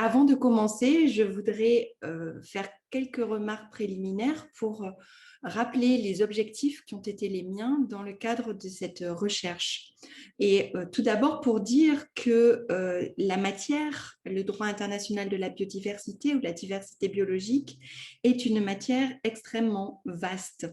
Avant de commencer, je voudrais faire quelques remarques préliminaires pour rappeler les objectifs qui ont été les miens dans le cadre de cette recherche. Et tout d'abord pour dire que la matière, le droit international de la biodiversité ou la diversité biologique, est une matière extrêmement vaste.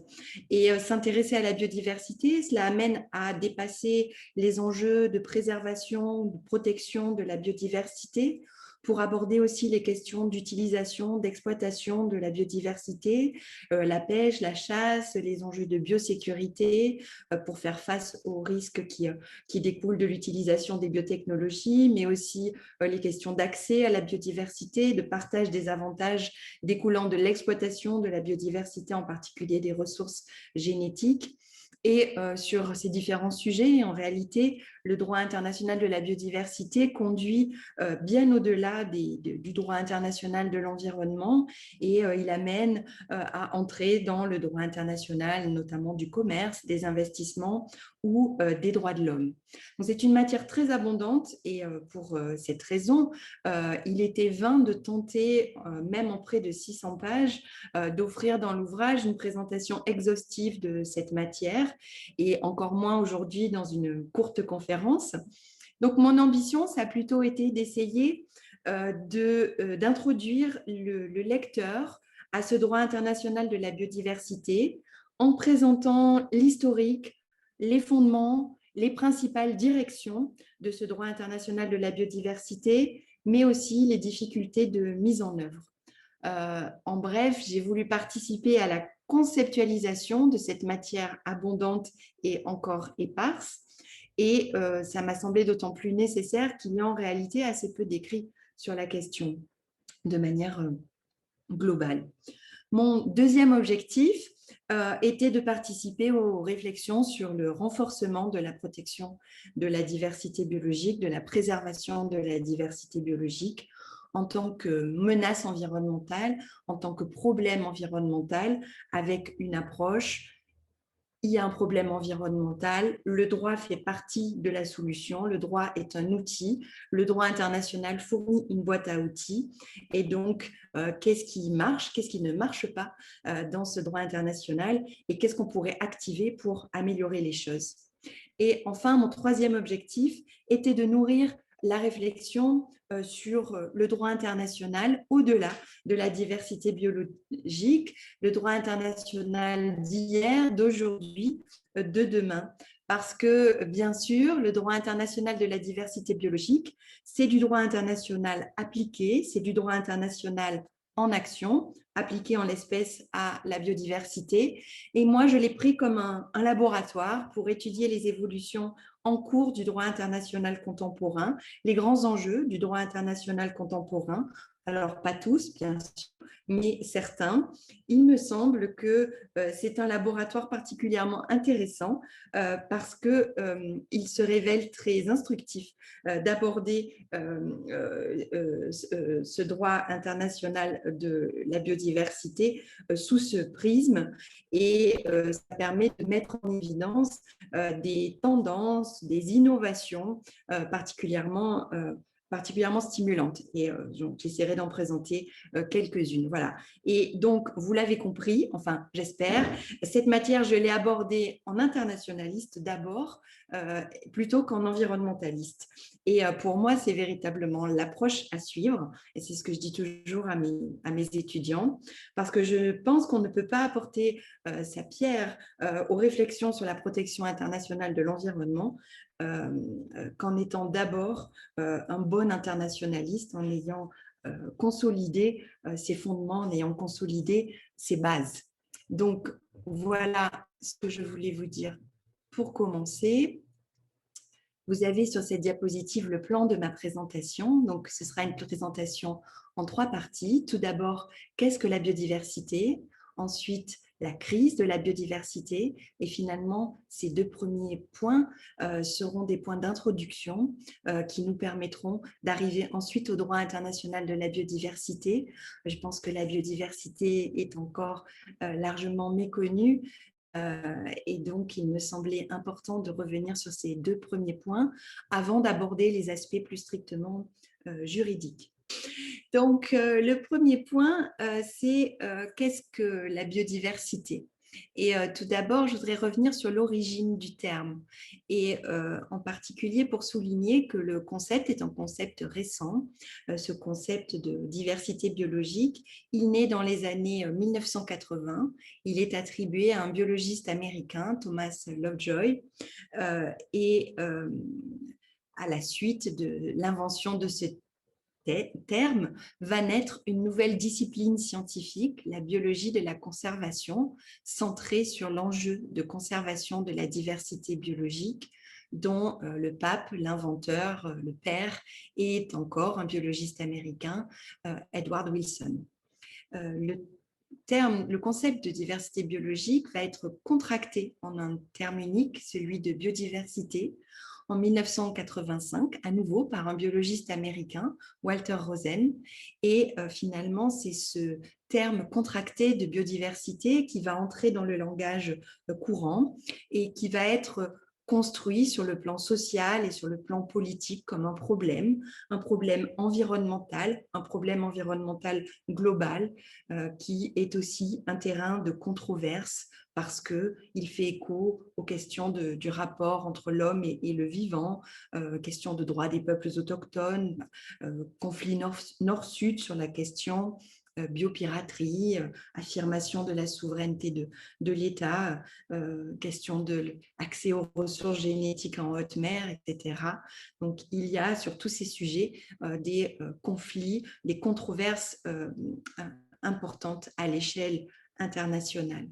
Et s'intéresser à la biodiversité, cela amène à dépasser les enjeux de préservation, de protection de la biodiversité, pour aborder aussi les questions d'utilisation, d'exploitation de la biodiversité, la pêche, la chasse, les enjeux de biosécurité, pour faire face aux risques qui découlent de l'utilisation des biotechnologies, mais aussi les questions d'accès à la biodiversité, de partage des avantages découlant de l'exploitation de la biodiversité, en particulier des ressources génétiques. Et sur ces différents sujets, en réalité, le droit international de la biodiversité conduit bien au-delà du droit international de l'environnement et il amène à entrer dans le droit international, notamment du commerce, des investissements ou des droits de l'homme. C'est une matière très abondante et pour cette raison, il était vain de tenter, même en près de 600 pages, d'offrir dans l'ouvrage une présentation exhaustive de cette matière et encore moins aujourd'hui dans une courte conférence. Donc, mon ambition, ça a plutôt été d'essayer d'introduire le lecteur à ce droit international de la biodiversité en présentant l'historique, les fondements, les principales directions de ce droit international de la biodiversité, mais aussi les difficultés de mise en œuvre. En bref, j'ai voulu participer à la conceptualisation de cette matière abondante et encore éparse. Et ça m'a semblé d'autant plus nécessaire qu'il y a en réalité assez peu d'écrits sur la question de manière globale. Mon deuxième objectif était de participer aux réflexions sur le renforcement de la protection de la diversité biologique, de la préservation de la diversité biologique en tant que menace environnementale, en tant que problème environnemental, avec une approche. Il y a un problème environnemental, le droit fait partie de la solution, le droit est un outil, le droit international fournit une boîte à outils et donc qu'est-ce qui marche, qu'est-ce qui ne marche pas dans ce droit international et qu'est-ce qu'on pourrait activer pour améliorer les choses. Et enfin, mon troisième objectif était de nourrir la réflexion sur le droit international au-delà de la diversité biologique, le droit international d'hier, d'aujourd'hui, de demain. Parce que, bien sûr, le droit international de la diversité biologique, c'est du droit international appliqué, c'est du droit international en action, appliqué en l'espèce à la biodiversité. Et moi, je l'ai pris comme un laboratoire pour étudier les évolutions en cours du droit international contemporain, les grands enjeux du droit international contemporain. Alors, pas tous, bien sûr, mais certains. Il me semble que c'est un laboratoire particulièrement intéressant parce qu'il se révèle très instructif d'aborder ce droit international de la biodiversité sous ce prisme et ça permet de mettre en évidence des tendances, des innovations particulièrement stimulantes. Et j'essaierai d'en présenter quelques-unes. Voilà. Et donc, vous l'avez compris, enfin, j'espère, cette matière, je l'ai abordée en internationaliste d'abord, plutôt qu'en environnementaliste. Et pour moi, c'est véritablement l'approche à suivre. Et c'est ce que je dis toujours à mes étudiants, parce que je pense qu'on ne peut pas apporter sa pierre aux réflexions sur la protection internationale de l'environnement qu'en étant d'abord un bon internationaliste, en ayant consolidé ses fondements, en ayant consolidé ses bases. Donc, voilà ce que je voulais vous dire pour commencer. Vous avez sur cette diapositive le plan de ma présentation. Donc, ce sera une présentation en 3 parties. Tout d'abord, qu'est-ce que la biodiversité? Ensuite, la crise de la biodiversité. Et finalement, ces 2 premiers points seront des points d'introduction qui nous permettront d'arriver ensuite au droit international de la biodiversité. Je pense que la biodiversité est encore largement méconnue. Et donc, il me semblait important de revenir sur ces 2 premiers points avant d'aborder les aspects plus strictement juridiques. Donc, le premier point, c'est qu'est-ce que la biodiversité? Et tout d'abord, je voudrais revenir sur l'origine du terme, et en particulier pour souligner que le concept est un concept récent. Ce concept de diversité biologique, il naît dans les années 1980. Il est attribué à un biologiste américain, Thomas Lovejoy, et à la suite de l'invention de ce terme va naître une nouvelle discipline scientifique, la biologie de la conservation, centrée sur l'enjeu de conservation de la diversité biologique, dont le pape, l'inventeur, le père, est encore un biologiste américain, Edward Wilson. Le concept de diversité biologique va être contracté en un terme unique, celui de biodiversité, en 1985, à nouveau par un biologiste américain, Walter Rosen. Et finalement, c'est ce terme contracté de biodiversité qui va entrer dans le langage courant et qui va être construit sur le plan social et sur le plan politique comme un problème environnemental, global, qui est aussi un terrain de controverse parce qu'il fait écho aux questions du rapport entre l'homme et le vivant, question de droit des peuples autochtones, conflit nord-sud sur la question biopiraterie, affirmation de la souveraineté de l'État, question de l'accès aux ressources génétiques en haute mer, etc. Donc, il y a sur tous ces sujets des conflits, des controverses importantes à l'échelle internationale.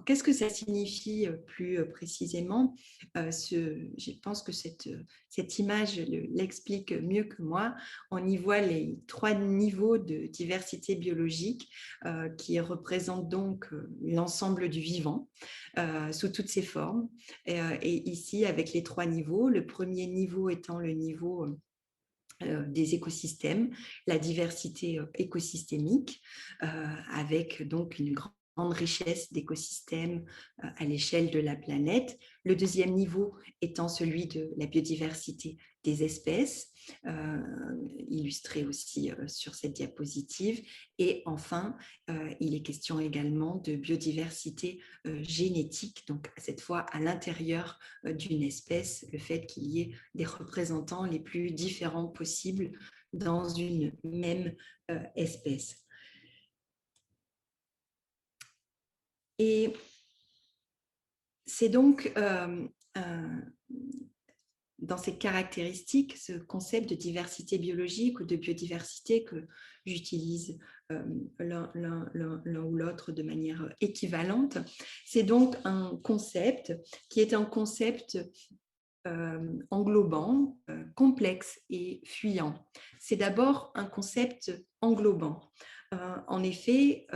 Qu'est-ce que ça signifie plus précisément? Je pense que cette image l'explique mieux que moi. On y voit les 3 niveaux de diversité biologique qui représentent donc l'ensemble du vivant sous toutes ses formes. Et ici, avec les 3 niveaux, le premier niveau étant le niveau des écosystèmes, la diversité écosystémique, avec donc une grande richesse d'écosystèmes à l'échelle de la planète. Le deuxième niveau étant celui de la biodiversité des espèces, illustré aussi sur cette diapositive. Et enfin, il est question également de biodiversité génétique, donc cette fois à l'intérieur d'une espèce, le fait qu'il y ait des représentants les plus différents possibles dans une même espèce. Et c'est donc dans ces caractéristiques, ce concept de diversité biologique ou de biodiversité que j'utilise l'un ou l'autre de manière équivalente, c'est donc un concept qui est un concept englobant, complexe et fuyant. C'est d'abord un concept englobant. En effet,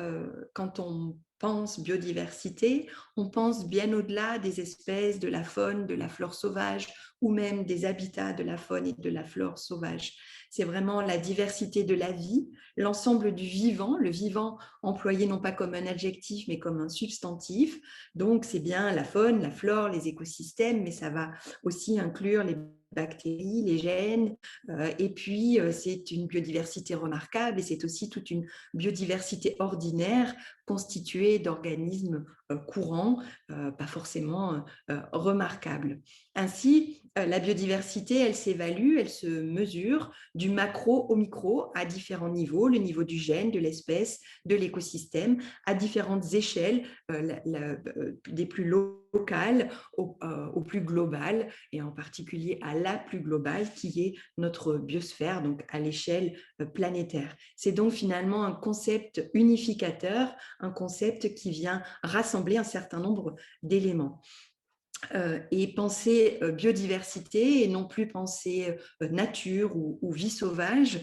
quand on pense biodiversité, on pense bien au-delà des espèces, de la faune, de la flore sauvage ou même des habitats de la faune et de la flore sauvage. C'est vraiment la diversité de la vie, l'ensemble du vivant, le vivant employé non pas comme un adjectif mais comme un substantif. Donc, c'est bien la faune, la flore, les écosystèmes, mais ça va aussi inclure les bactéries, les gènes, et puis c'est une biodiversité remarquable et c'est aussi toute une biodiversité ordinaire constituée d'organismes courants, pas forcément remarquables. Ainsi, la biodiversité, elle s'évalue, elle se mesure du macro au micro à différents niveaux, le niveau du gène, de l'espèce, de l'écosystème, à différentes échelles, des plus locales au plus global, et en particulier à la plus globale qui est notre biosphère, donc à l'échelle planétaire. C'est donc finalement un concept unificateur, un concept qui vient rassembler un certain nombre d'éléments. Et penser biodiversité et non plus penser nature ou vie sauvage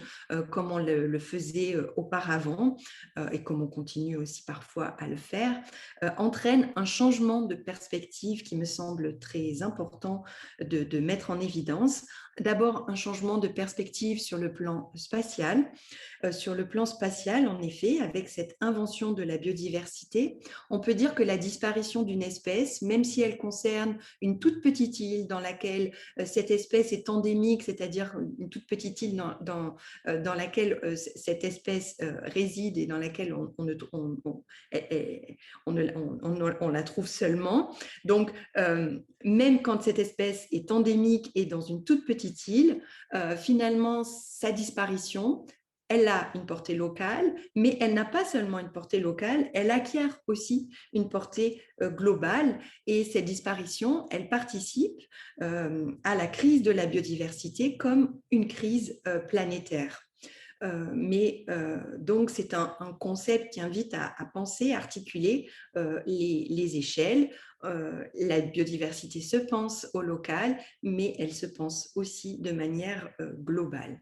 comme on le faisait auparavant et comme on continue aussi parfois à le faire, entraîne un changement de perspective qui me semble très important de mettre en évidence, D'abord, un changement de perspective sur le plan spatial. Sur le plan spatial, en effet, avec cette invention de la biodiversité, on peut dire que la disparition d'une espèce, même si elle concerne une toute petite île dans laquelle cette espèce est endémique, c'est-à-dire une toute petite île dans laquelle cette espèce réside et dans laquelle on la trouve seulement. Donc, même quand cette espèce est endémique et dans une toute petite île, finalement, sa disparition, elle a une portée locale, mais elle n'a pas seulement une portée locale, elle acquiert aussi une portée globale. Et cette disparition, elle participe à la crise de la biodiversité comme une crise planétaire. Donc, c'est un concept qui invite à penser, à articuler les échelles. La biodiversité se pense au local, mais elle se pense aussi de manière globale.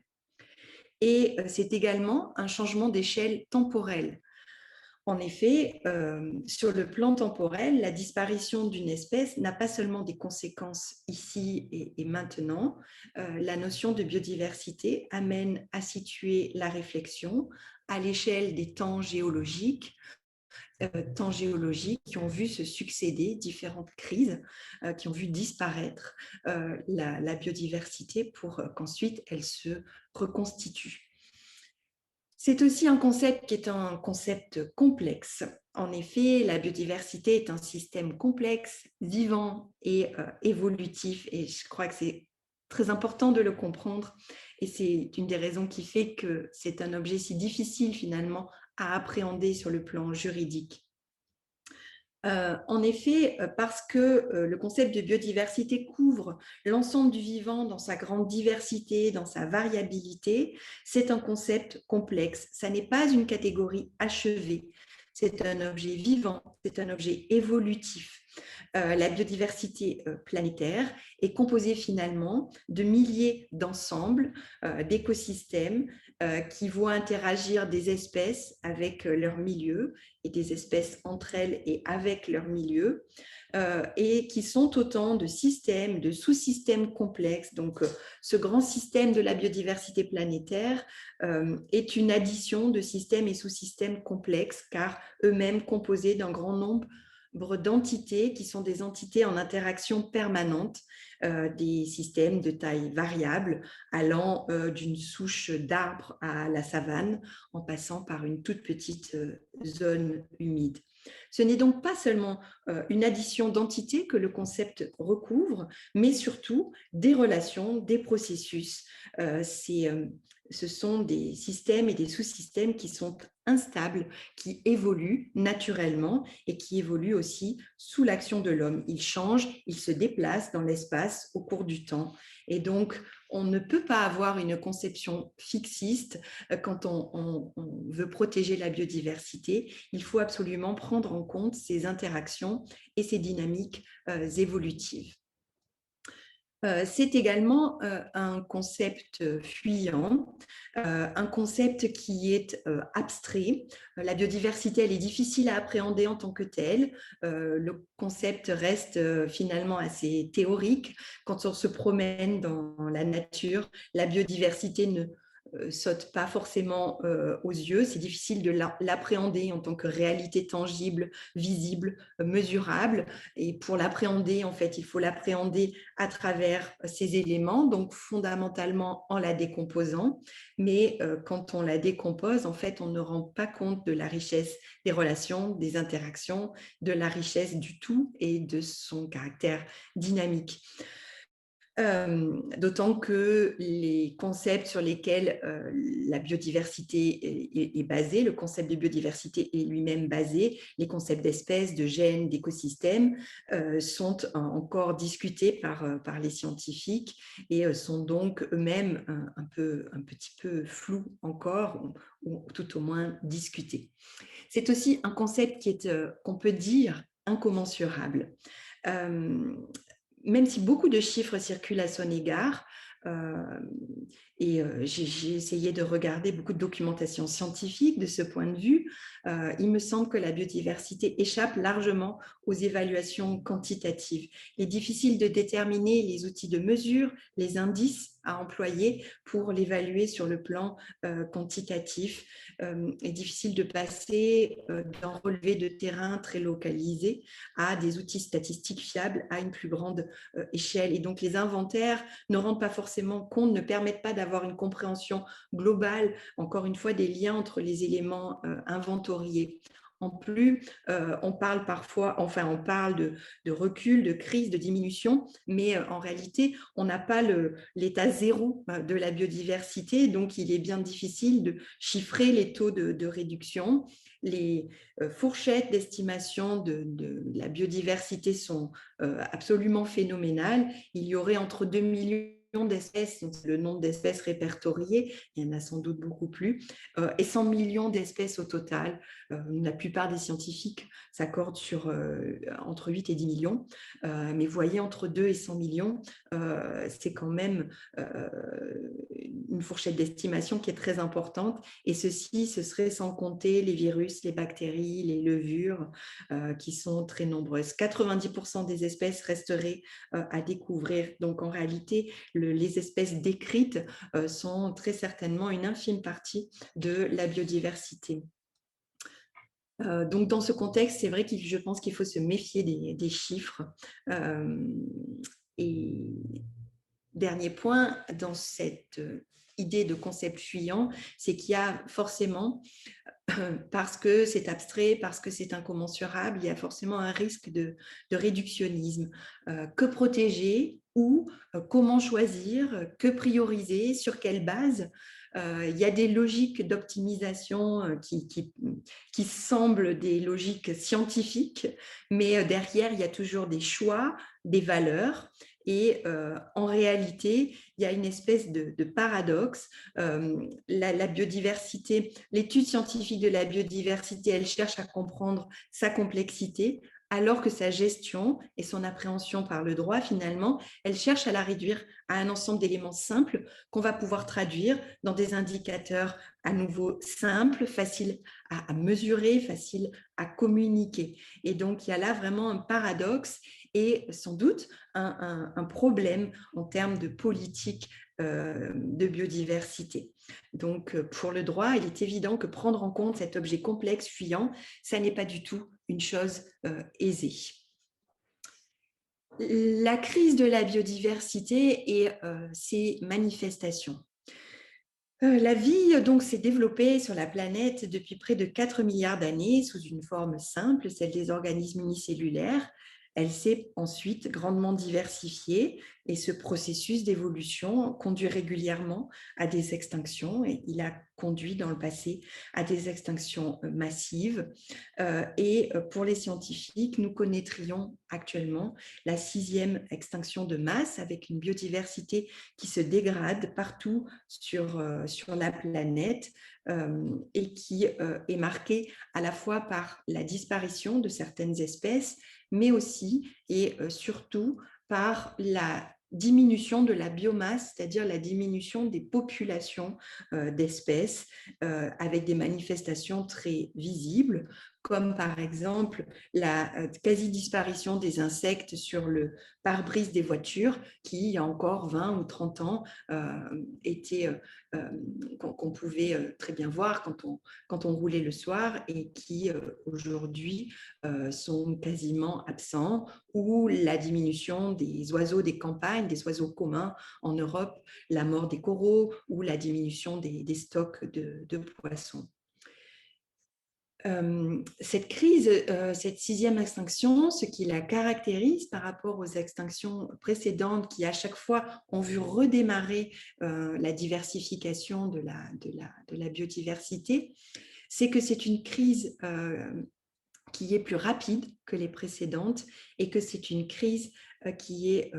Et c'est également un changement d'échelle temporelle. En effet, sur le plan temporel, la disparition d'une espèce n'a pas seulement des conséquences ici et maintenant. La notion de biodiversité amène à situer la réflexion à l'échelle des temps géologiques qui ont vu se succéder différentes crises, qui ont vu disparaître la biodiversité pour qu'ensuite elle se reconstitue. C'est aussi un concept qui est un concept complexe. En effet, la biodiversité est un système complexe, vivant et évolutif, et je crois que c'est très important de le comprendre, et c'est une des raisons qui fait que c'est un objet si difficile finalement à appréhender sur le plan juridique. En effet, parce que le concept de biodiversité couvre l'ensemble du vivant dans sa grande diversité, dans sa variabilité, c'est un concept complexe. Ça n'est pas une catégorie achevée. C'est un objet vivant, c'est un objet évolutif. La biodiversité planétaire est composée finalement de milliers d'ensembles d'écosystèmes qui voient interagir des espèces avec leur milieu et des espèces entre elles et avec leur milieu, et qui sont autant de systèmes, de sous-systèmes complexes. Donc, ce grand système de la biodiversité planétaire est une addition de systèmes et sous-systèmes complexes, car eux-mêmes composés d'un grand nombre d'entités qui sont des entités en interaction permanente, des systèmes de taille variable allant d'une souche d'arbre à la savane en passant par une toute petite zone humide. Ce n'est donc pas seulement une addition d'entités que le concept recouvre, mais surtout des relations, des processus. Ce sont des systèmes et des sous-systèmes qui sont instables, qui évoluent naturellement et qui évoluent aussi sous l'action de l'homme. Ils changent, ils se déplacent dans l'espace au cours du temps. Et donc, on ne peut pas avoir une conception fixiste quand on veut protéger la biodiversité. Il faut absolument prendre en compte ces interactions et ces dynamiques évolutives. C'est également un concept fuyant, un concept qui est abstrait. La biodiversité, elle est difficile à appréhender en tant que telle. Le concept reste finalement assez théorique. Quand on se promène dans la nature, la biodiversité ne saute pas forcément aux yeux. C'est difficile de l'appréhender en tant que réalité tangible, visible, mesurable. Et pour l'appréhender, en fait, il faut l'appréhender à travers ces éléments, donc fondamentalement en la décomposant. Mais quand on la décompose, en fait, on ne rend pas compte de la richesse des relations, des interactions, de la richesse du tout et de son caractère dynamique. D'autant que les concepts sur lesquels la biodiversité est basée, le concept de biodiversité est lui-même basé, les concepts d'espèces, de gènes, d'écosystèmes sont encore discutés par les scientifiques et sont donc eux-mêmes un petit peu flous encore, ou tout au moins discutés. C'est aussi un concept qu'on peut dire incommensurable. Même si beaucoup de chiffres circulent à son égard, j'ai essayé de regarder beaucoup de documentation scientifique de ce point de vue, il me semble que la biodiversité échappe largement aux évaluations quantitatives. Il est difficile de déterminer les outils de mesure, les indices à employer pour l'évaluer sur le plan quantitatif. Il est difficile de passer d'un relevé de terrain très localisé à des outils statistiques fiables à une plus grande échelle. Et donc, les inventaires ne rendent pas forcément compte, ne permettent pas d'avoir une compréhension globale, encore une fois, des liens entre les éléments inventoriés. En plus, on parle parfois, enfin, on parle de recul, de crise, de diminution, mais en réalité, on n'a pas l'état zéro de la biodiversité, donc il est bien difficile de chiffrer les taux de réduction. Les fourchettes d'estimation de la biodiversité sont absolument phénoménales. Il y aurait entre 2 millions d'espèces, donc le nombre d'espèces répertoriées, il y en a sans doute beaucoup plus, et 100 millions d'espèces au total. La plupart des scientifiques s'accordent sur entre 8 et 10 millions, mais vous voyez, entre 2 et 100 millions, c'est quand même une fourchette d'estimation qui est très importante, et ceci, ce serait sans compter les virus, les bactéries, les levures, qui sont très nombreuses. 90% des espèces resteraient à découvrir. Donc, en réalité, les espèces décrites sont très certainement une infime partie de la biodiversité. Donc, dans ce contexte, c'est vrai que je pense qu'il faut se méfier des chiffres. Et dernier point, dans cette idée de concept fuyant, c'est qu'il y a forcément, parce que c'est abstrait, parce que c'est incommensurable, il y a forcément un risque de réductionnisme. Que protéger ou comment choisir, que prioriser, sur quelle base? Il y a des logiques d'optimisation qui semblent des logiques scientifiques, mais derrière, il y a toujours des choix, des valeurs. Et en réalité, il y a une espèce de paradoxe. La biodiversité, l'étude scientifique de la biodiversité, elle cherche à comprendre sa complexité, alors que sa gestion et son appréhension par le droit, finalement, elle cherche à la réduire à un ensemble d'éléments simples qu'on va pouvoir traduire dans des indicateurs à nouveau simples, faciles à mesurer, faciles à communiquer. Et donc, il y a là vraiment un paradoxe et sans doute un problème en termes de politique de biodiversité. Donc, pour le droit, il est évident que prendre en compte cet objet complexe, fuyant, ça n'est pas du tout une chose aisée. La crise de la biodiversité et ses manifestations. La vie donc s'est développée sur la planète depuis près de 4 milliards d'années sous une forme simple, celle des organismes unicellulaires. Elle s'est ensuite grandement diversifiée et ce processus d'évolution conduit régulièrement à des extinctions et il a conduit dans le passé à des extinctions massives. Et pour les scientifiques, nous connaîtrions actuellement la 6e extinction de masse avec une biodiversité qui se dégrade partout sur la planète et qui est marquée à la fois par la disparition de certaines espèces, mais aussi et surtout par la diminution de la biomasse, c'est-à-dire la diminution des populations d'espèces avec des manifestations très visibles, comme par exemple la quasi-disparition des insectes sur le pare-brise des voitures qui, il y a encore 20 ou 30 ans, qu'on pouvait très bien voir quand on roulait le soir et qui aujourd'hui sont quasiment absents, ou la diminution des oiseaux des campagnes, des oiseaux communs en Europe, la mort des coraux ou la diminution des stocks de poissons. Cette crise, cette 6e extinction, ce qui la caractérise par rapport aux extinctions précédentes qui à chaque fois ont vu redémarrer la diversification de la biodiversité, c'est que c'est une crise qui est plus rapide que les précédentes et que c'est une crise qui est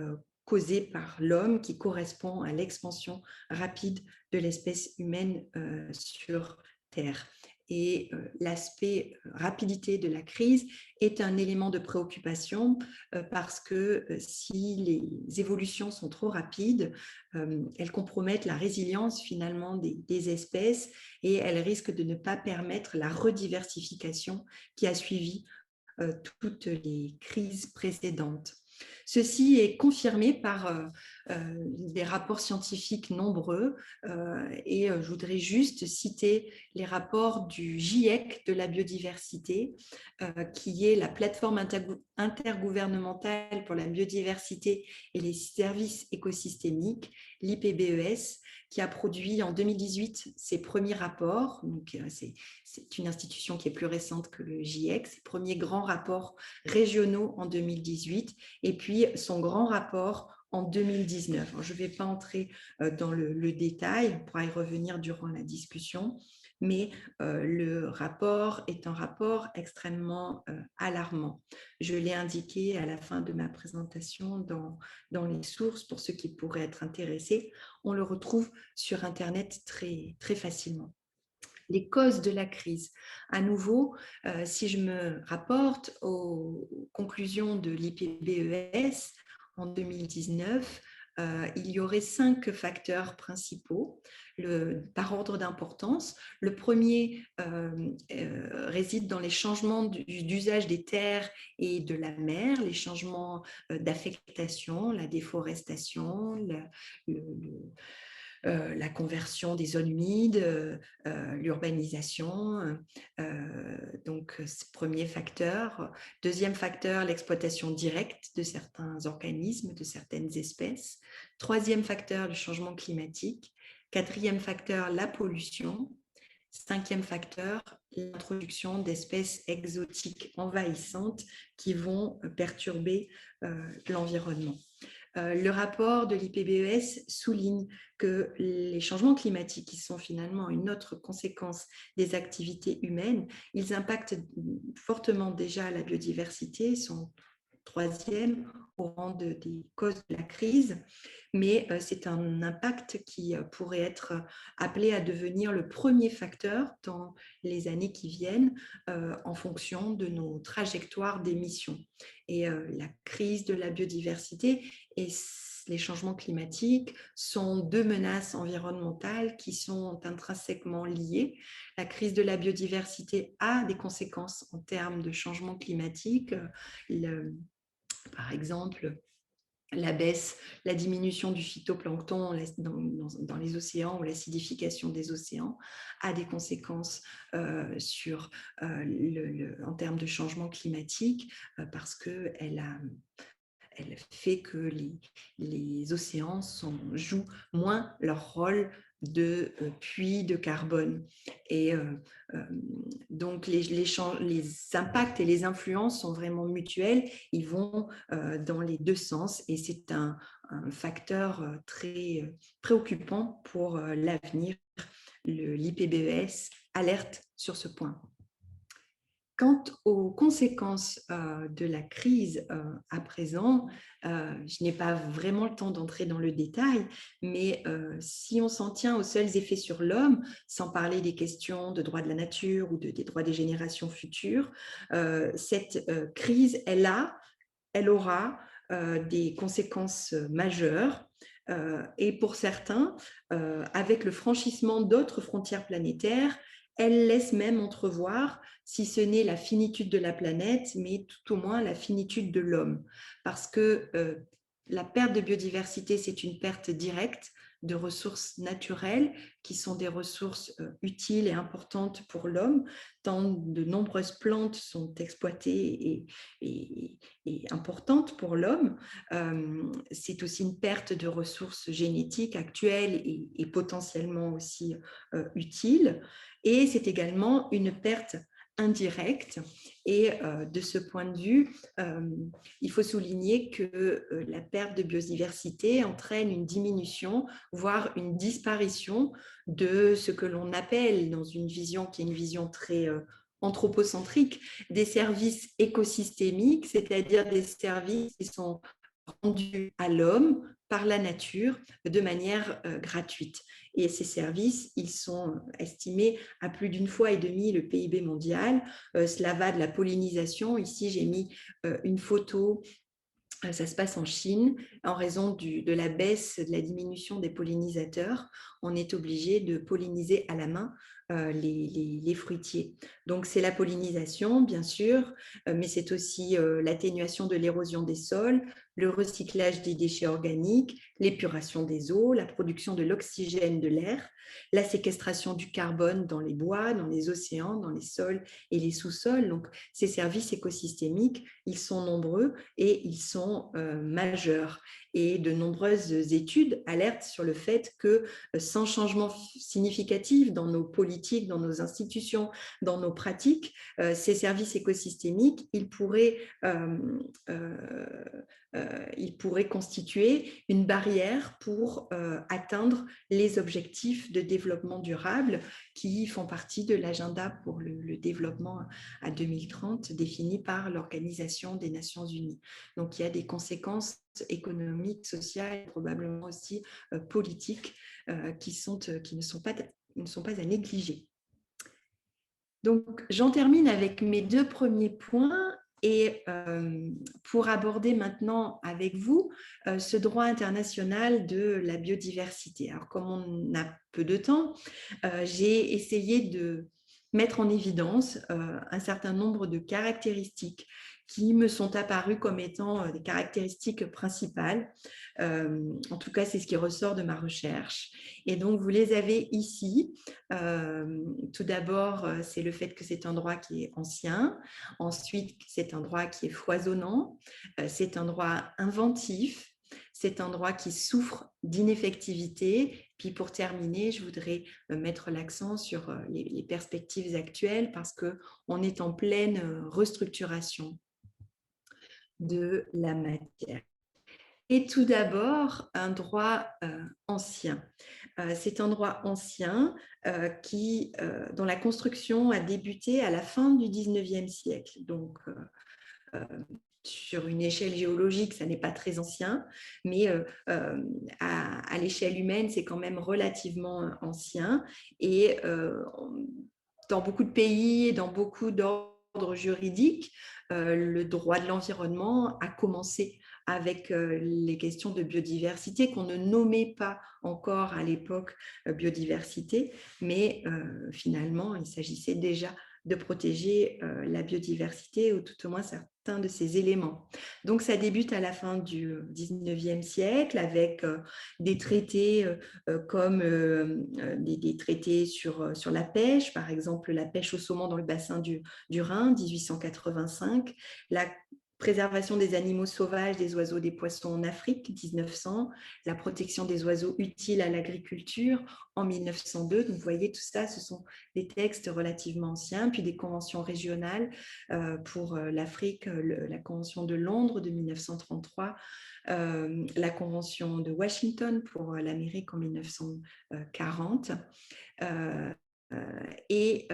causée par l'homme, qui correspond à l'expansion rapide de l'espèce humaine sur Terre. Et l'aspect rapidité de la crise est un élément de préoccupation parce que si les évolutions sont trop rapides, elles compromettent la résilience finalement des espèces et elles risquent de ne pas permettre la rediversification qui a suivi toutes les crises précédentes. Ceci est confirmé par des rapports scientifiques nombreux et je voudrais juste citer les rapports du GIEC de la biodiversité, qui est la plateforme intergouvernementale pour la biodiversité et les services écosystémiques, l'IPBES, qui a produit en 2018 ses premiers rapports. Donc, c'est une institution qui est plus récente que le GIEC, ses premiers grands rapports régionaux en 2018, et puis son grand rapport en 2019. Alors, je ne vais pas entrer dans le détail, on pourra y revenir durant la discussion, mais le rapport est un rapport extrêmement alarmant. Je l'ai indiqué à la fin de ma présentation dans les sources pour ceux qui pourraient être intéressés. On le retrouve sur Internet très, très facilement. Les causes de la crise. À nouveau, si je me rapporte aux conclusions de l'IPBES en 2019, il y aurait 5 facteurs principaux par ordre d'importance. Le premier réside dans les changements d'usage des terres et de la mer, les changements d'affectation, la déforestation, la conversion des zones humides, l'urbanisation. Donc, premier facteur. Deuxième facteur, l'exploitation directe de certains organismes, de certaines espèces. Troisième facteur, le changement climatique. Quatrième facteur, la pollution. Cinquième facteur, l'introduction d'espèces exotiques envahissantes qui vont perturber l'environnement. Le rapport de l'IPBES souligne que les changements climatiques, qui sont finalement une autre conséquence des activités humaines, ils impactent fortement déjà la biodiversité, sont troisième au rang des causes de la crise, mais c'est un impact qui pourrait être appelé à devenir le premier facteur dans les années qui viennent en fonction de nos trajectoires d'émissions. Et la crise de la biodiversité et les changements climatiques sont 2 menaces environnementales qui sont intrinsèquement liées. La crise de la biodiversité a des conséquences en termes de changement climatique. Par exemple, la diminution du phytoplancton dans les océans ou l'acidification des océans a des conséquences en termes de changement climatique parce qu'elle fait que les océans jouent moins leur rôle de puits de carbone. Et donc, les impacts et les influences sont vraiment mutuels. Ils vont dans les deux sens et c'est un facteur très préoccupant pour l'avenir. L'IPBES alerte sur ce point. Quant aux conséquences de la crise à présent, je n'ai pas vraiment le temps d'entrer dans le détail, mais si on s'en tient aux seuls effets sur l'homme, sans parler des questions de droits de la nature ou des droits des générations futures, cette crise, elle aura des conséquences majeures. Et pour certains, avec le franchissement d'autres frontières planétaires, elle laisse même entrevoir, si ce n'est la finitude de la planète, mais tout au moins la finitude de l'homme. Parce que la perte de biodiversité, c'est une perte directe de ressources naturelles qui sont des ressources utiles et importantes pour l'homme, tant de nombreuses plantes sont exploitées et importantes pour l'homme. C'est aussi une perte de ressources génétiques actuelles et potentiellement aussi utiles. Et c'est également une perte indirecte. Et de ce point de vue, il faut souligner que la perte de biodiversité entraîne une diminution, voire une disparition de ce que l'on appelle, dans une vision qui est une vision très anthropocentrique, des services écosystémiques, c'est-à-dire des services qui sont rendus à l'homme par la nature de manière gratuite. Et ces services, ils sont estimés à plus d'une fois et demie le PIB mondial. Cela va de la pollinisation. Ici, j'ai mis une photo. Ça se passe en Chine. En raison de la baisse, de la diminution des pollinisateurs, on est obligé de polliniser à la main les fruitiers. Donc, c'est la pollinisation, bien sûr, mais c'est aussi l'atténuation de l'érosion des sols, le recyclage des déchets organiques, l'épuration des eaux, la production de l'oxygène de l'air, la séquestration du carbone dans les bois, dans les océans, dans les sols et les sous-sols. Donc, ces services écosystémiques, ils sont nombreux et ils sont majeurs. Et de nombreuses études alertent sur le fait que sans changement significatif dans nos politiques, dans nos institutions, dans nos pratiques, ces services écosystémiques, ils pourraient constituer une barrière pour atteindre les objectifs de développement durable qui font partie de l'agenda pour le développement à 2030 défini par l'Organisation des Nations Unies. Donc, il y a des conséquences économiques, sociales et probablement aussi politiques qui ne sont pas à négliger. Donc, j'en termine avec mes 2 premiers points et pour aborder maintenant avec vous ce droit international de la biodiversité. Alors, comme on a peu de temps, j'ai essayé de mettre en évidence un certain nombre de caractéristiques qui me sont apparues comme étant des caractéristiques principales. En tout cas, c'est ce qui ressort de ma recherche. Et donc, vous les avez ici. Tout d'abord, c'est le fait que c'est un droit qui est ancien. Ensuite, c'est un droit qui est foisonnant. C'est un droit inventif. C'est un droit qui souffre d'ineffectivité. Puis pour terminer, je voudrais mettre l'accent sur les perspectives actuelles parce qu'on est en pleine restructuration de la matière. Et tout d'abord, un droit ancien. C'est un droit ancien dont la construction a débuté à la fin du 19e siècle. Donc, sur une échelle géologique, ça n'est pas très ancien, mais à l'échelle humaine, c'est quand même relativement ancien. Et dans beaucoup de pays et dans beaucoup d'ordres juridiques, le droit de l'environnement a commencé avec les questions de biodiversité qu'on ne nommait pas encore à l'époque biodiversité, mais finalement, il s'agissait déjà de protéger la biodiversité ou tout au moins certains de ses éléments. Donc, ça débute à la fin du 19e siècle avec des traités comme des traités sur la pêche, par exemple la pêche au saumon dans le bassin du Rhin, 1885, la préservation des animaux sauvages, des oiseaux, des poissons en Afrique, 1900, la protection des oiseaux utiles à l'agriculture en 1902. Donc, vous voyez, tout ça, ce sont des textes relativement anciens, puis des conventions régionales pour l'Afrique, la Convention de Londres de 1933, la Convention de Washington pour l'Amérique en 1940. Et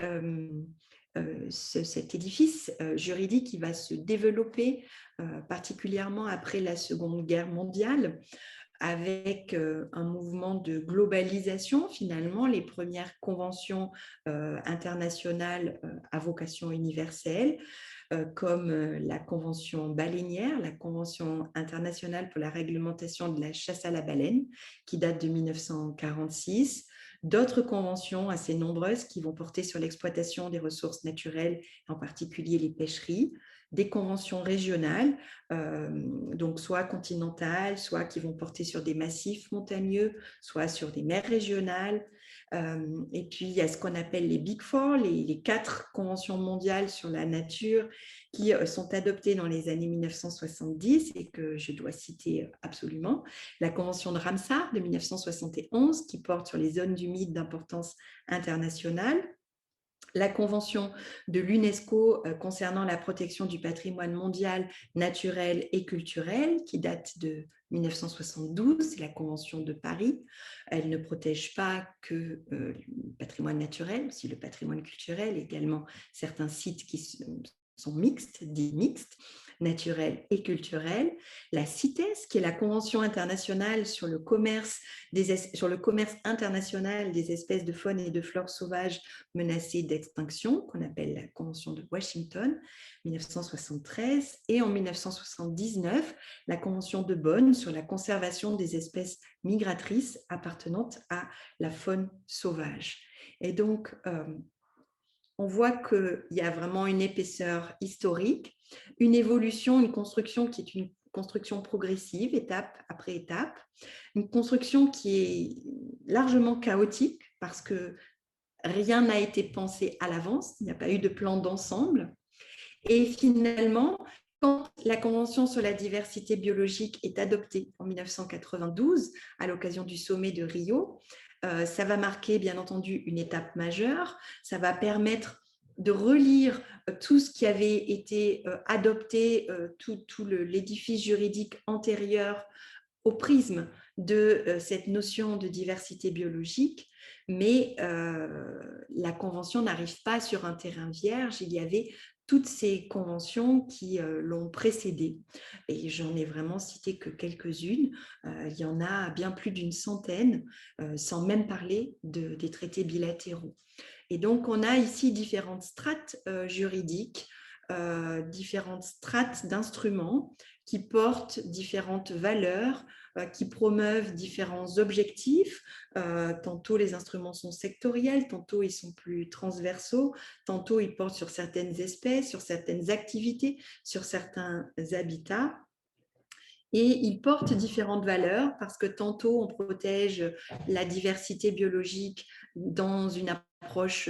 cet édifice juridique qui va se développer particulièrement après la Seconde Guerre mondiale avec un mouvement de globalisation. Finalement, les premières conventions internationales à vocation universelle, comme la Convention baleinière, la Convention internationale pour la réglementation de la chasse à la baleine, qui date de 1946, d'autres conventions assez nombreuses qui vont porter sur l'exploitation des ressources naturelles, en particulier les pêcheries, des conventions régionales, donc soit continentales, soit qui vont porter sur des massifs montagneux, soit sur des mers régionales. Et puis, il y a ce qu'on appelle les Big Four, les 4 conventions mondiales sur la nature qui sont adoptées dans les années 1970 et que je dois citer absolument. La Convention de Ramsar de 1971 qui porte sur les zones humides d'importance internationale. La Convention de l'UNESCO concernant la protection du patrimoine mondial naturel et culturel qui date de 1972, c'est la Convention de Paris. Elle ne protège pas que le patrimoine naturel, aussi le patrimoine culturel, également certains sites qui sont mixtes, dits mixtes, naturels et culturels. La CITES, qui est la Convention internationale sur le commerce international des espèces de faune et de flore sauvages menacées d'extinction, qu'on appelle la Convention de Washington, 1973, et en 1979, la Convention de Bonn sur la conservation des espèces migratrices appartenantes à la faune sauvage. Et donc, on voit qu'il y a vraiment une épaisseur historique, une évolution, une construction qui est construction progressive, étape après étape, une construction qui est largement chaotique parce que rien n'a été pensé à l'avance, il n'y a pas eu de plan d'ensemble. Et finalement, quand la Convention sur la diversité biologique est adoptée en 1992, à l'occasion du sommet de Rio, ça va marquer bien entendu une étape majeure, ça va permettre de relire tout ce qui avait été adopté, tout l'édifice juridique antérieur au prisme de cette notion de diversité biologique, mais la Convention n'arrive pas sur un terrain vierge, il y avait toutes ces conventions qui l'ont précédée. Et j'en ai vraiment cité que quelques-unes. Il y en a bien plus d'une centaine, sans même parler des traités bilatéraux. Et donc, on a ici différentes strates juridiques, différentes strates d'instruments qui portent différentes valeurs, qui promeuvent différents objectifs. Tantôt, les instruments sont sectoriels, tantôt, ils sont plus transversaux, tantôt, ils portent sur certaines espèces, sur certaines activités, sur certains habitats. Et ils portent différentes valeurs parce que tantôt on protège la diversité biologique dans une approche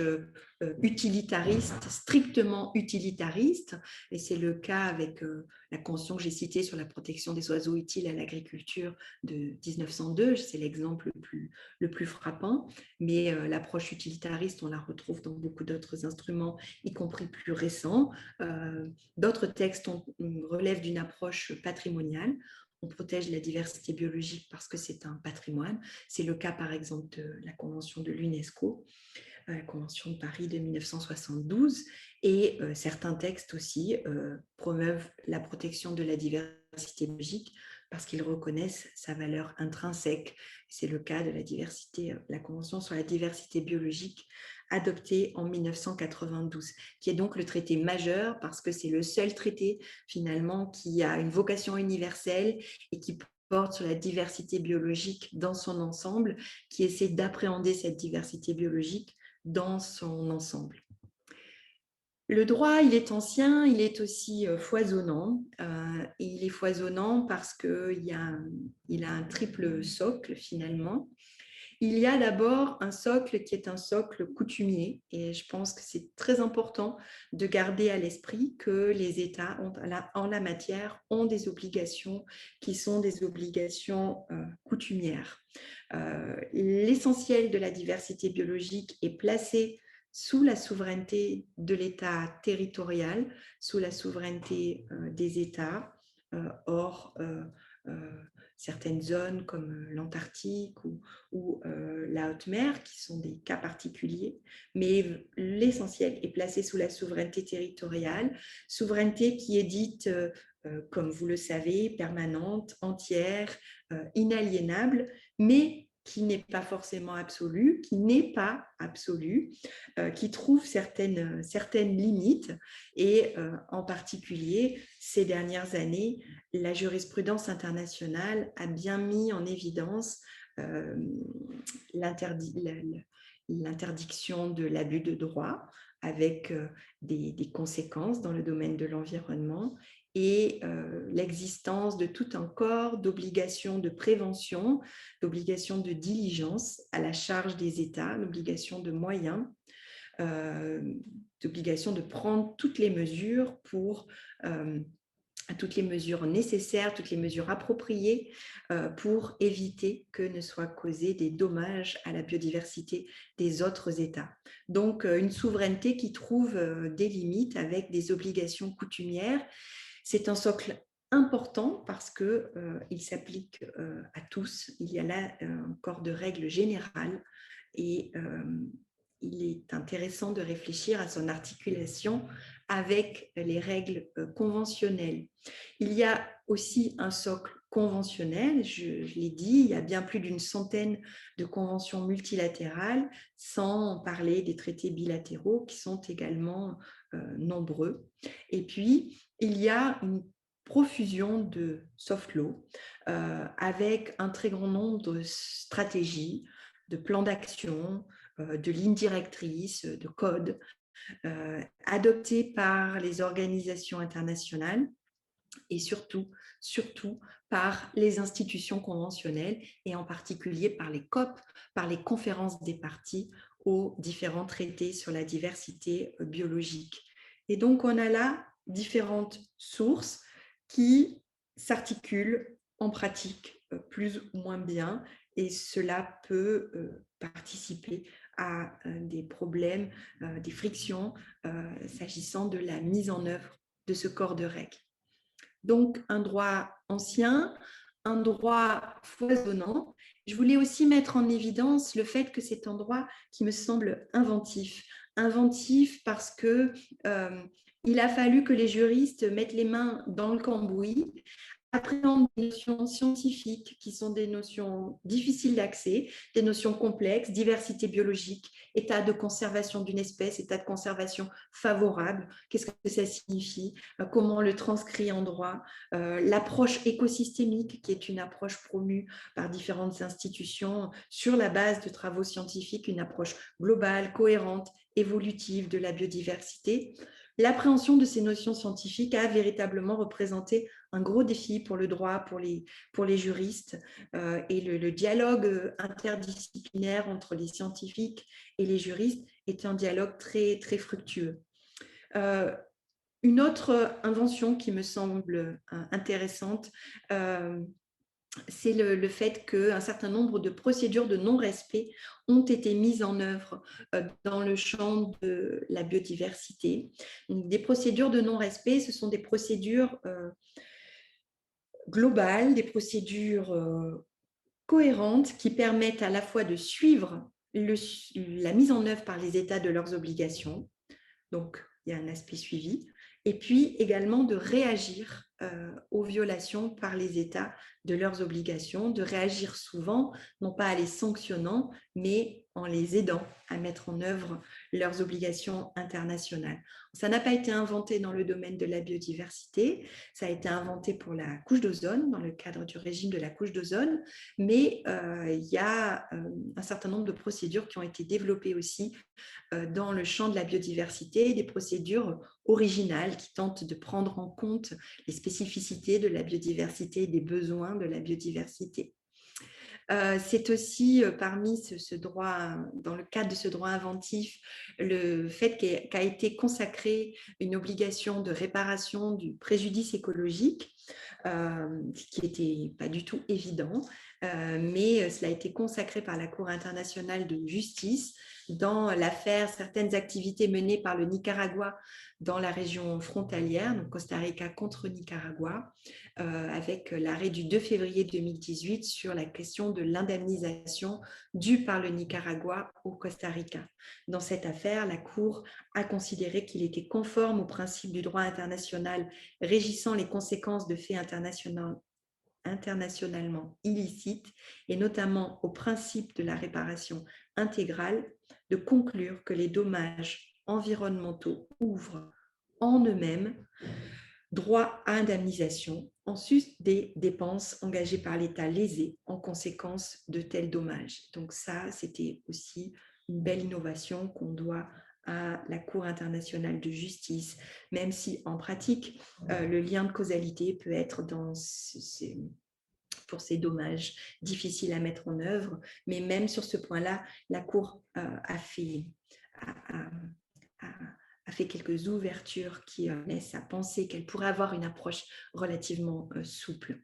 utilitariste, strictement utilitariste, et c'est le cas avec la convention que j'ai citée sur la protection des oiseaux utiles à l'agriculture de 1902, c'est l'exemple le plus frappant, mais l'approche utilitariste, on la retrouve dans beaucoup d'autres instruments, y compris plus récents. D'autres textes relèvent d'une approche patrimoniale. On protège la diversité biologique parce que c'est un patrimoine. C'est le cas, par exemple, de la Convention de l'UNESCO, la Convention de Paris de 1972. Et certains textes aussi promeuvent la protection de la diversité biologique parce qu'ils reconnaissent sa valeur intrinsèque. C'est le cas de la Convention sur la diversité biologique adoptée en 1992, qui est donc le traité majeur parce que c'est le seul traité finalement qui a une vocation universelle et qui porte sur la diversité biologique dans son ensemble, qui essaie d'appréhender cette diversité biologique dans son ensemble. Le droit, il est ancien, il est aussi foisonnant. Et il est foisonnant parce qu'il a un triple socle finalement. Il y a d'abord un socle qui est un socle coutumier et je pense que c'est très important de garder à l'esprit que les États en la matière ont des obligations qui sont des obligations coutumières. L'essentiel de la diversité biologique est placé sous la souveraineté de l'État territorial, sous la souveraineté des États. Or, certaines zones comme l'Antarctique ou la haute mer, qui sont des cas particuliers, mais l'essentiel est placé sous la souveraineté territoriale, souveraineté qui est dite, comme vous le savez, permanente, entière, inaliénable, mais qui n'est pas forcément absolue, qui trouve certaines limites. Et en particulier, ces dernières années, la jurisprudence internationale a bien mis en évidence l'interdiction de l'abus de droit avec des conséquences dans le domaine de l'environnement et l'existence de tout un corps d'obligations de prévention, d'obligations de diligence à la charge des États, l'obligation de moyens, d'obligation de prendre toutes les mesures toutes les mesures nécessaires, toutes les mesures appropriées pour éviter que ne soient causés des dommages à la biodiversité des autres États. Donc, une souveraineté qui trouve des limites avec des obligations coutumières. C'est un socle important parce qu'il s'applique à tous. Il y a là un corps de règles générales et il est intéressant de réfléchir à son articulation avec les règles conventionnelles. Il y a aussi un socle conventionnel, je l'ai dit, il y a bien plus d'une centaine de conventions multilatérales, sans parler des traités bilatéraux qui sont également nombreux. Et puis, il y a une profusion de soft law avec un très grand nombre de stratégies, de plans d'action, de lignes directrices, de codes adoptés par les organisations internationales et surtout par les institutions conventionnelles et en particulier par les COP, par les conférences des parties aux différents traités sur la diversité biologique. Et donc, on a là différentes sources qui s'articulent en pratique plus ou moins bien, et cela peut participer à des problèmes, des frictions s'agissant de la mise en œuvre de ce corps de règles. Donc, un droit ancien, un droit foisonnant. Je voulais aussi mettre en évidence le fait que c'est un droit qui me semble inventif. Inventif parce que il a fallu que les juristes mettent les mains dans le cambouis, appréhendent des notions scientifiques qui sont des notions difficiles d'accès, des notions complexes, diversité biologique, état de conservation d'une espèce, état de conservation favorable, qu'est-ce que ça signifie, comment on le transcrit en droit, l'approche écosystémique qui est une approche promue par différentes institutions sur la base de travaux scientifiques, une approche globale, cohérente, évolutive de la biodiversité. L'appréhension de ces notions scientifiques a véritablement représenté un gros défi pour le droit, pour les juristes, et le dialogue interdisciplinaire entre les scientifiques et les juristes est un dialogue très, très fructueux. Une autre invention qui me semble intéressante, c'est le fait qu'un certain nombre de procédures de non-respect ont été mises en œuvre dans le champ de la biodiversité. Donc, des procédures de non-respect, ce sont des procédures globales, des procédures cohérentes qui permettent à la fois de suivre la mise en œuvre par les États de leurs obligations, donc il y a un aspect suivi, et puis également de réagir aux violations par les États de leurs obligations, de réagir souvent, non pas en les sanctionnant, mais en les aidant à mettre en œuvre leurs obligations internationales. Ça n'a pas été inventé dans le domaine de la biodiversité, ça a été inventé pour la couche d'ozone, dans le cadre du régime de la couche d'ozone, mais il y a un certain nombre de procédures qui ont été développées aussi dans le champ de la biodiversité, des procédures originales qui tentent de prendre en compte les spécificités de la biodiversité et des besoins de la biodiversité. C'est aussi parmi ce droit, dans le cadre de ce droit inventif, le fait qu'a été consacrée une obligation de réparation du préjudice écologique, qui n'était pas du tout évident, mais cela a été consacré par la Cour internationale de justice dans l'affaire certaines activités menées par le Nicaragua dans la région frontalière, donc Costa Rica contre Nicaragua, avec l'arrêt du 2 février 2018 sur la question de l'indemnisation due par le Nicaragua au Costa Rica. Dans cette affaire, la Cour a considéré qu'il était conforme au principe du droit international régissant les conséquences de faits internationalement illicites et notamment au principe de la réparation intégrale, de conclure que les dommages environnementaux ouvrent en eux-mêmes droit à indemnisation en sus des dépenses engagées par l'État lésé en conséquence de tels dommages. Donc ça, c'était aussi une belle innovation qu'on doit à la Cour internationale de justice, même si en pratique, le lien de causalité peut être pour ces dommages difficiles à mettre en œuvre, mais même sur ce point-là, la Cour a fait quelques ouvertures qui laissent à penser qu'elle pourrait avoir une approche relativement souple.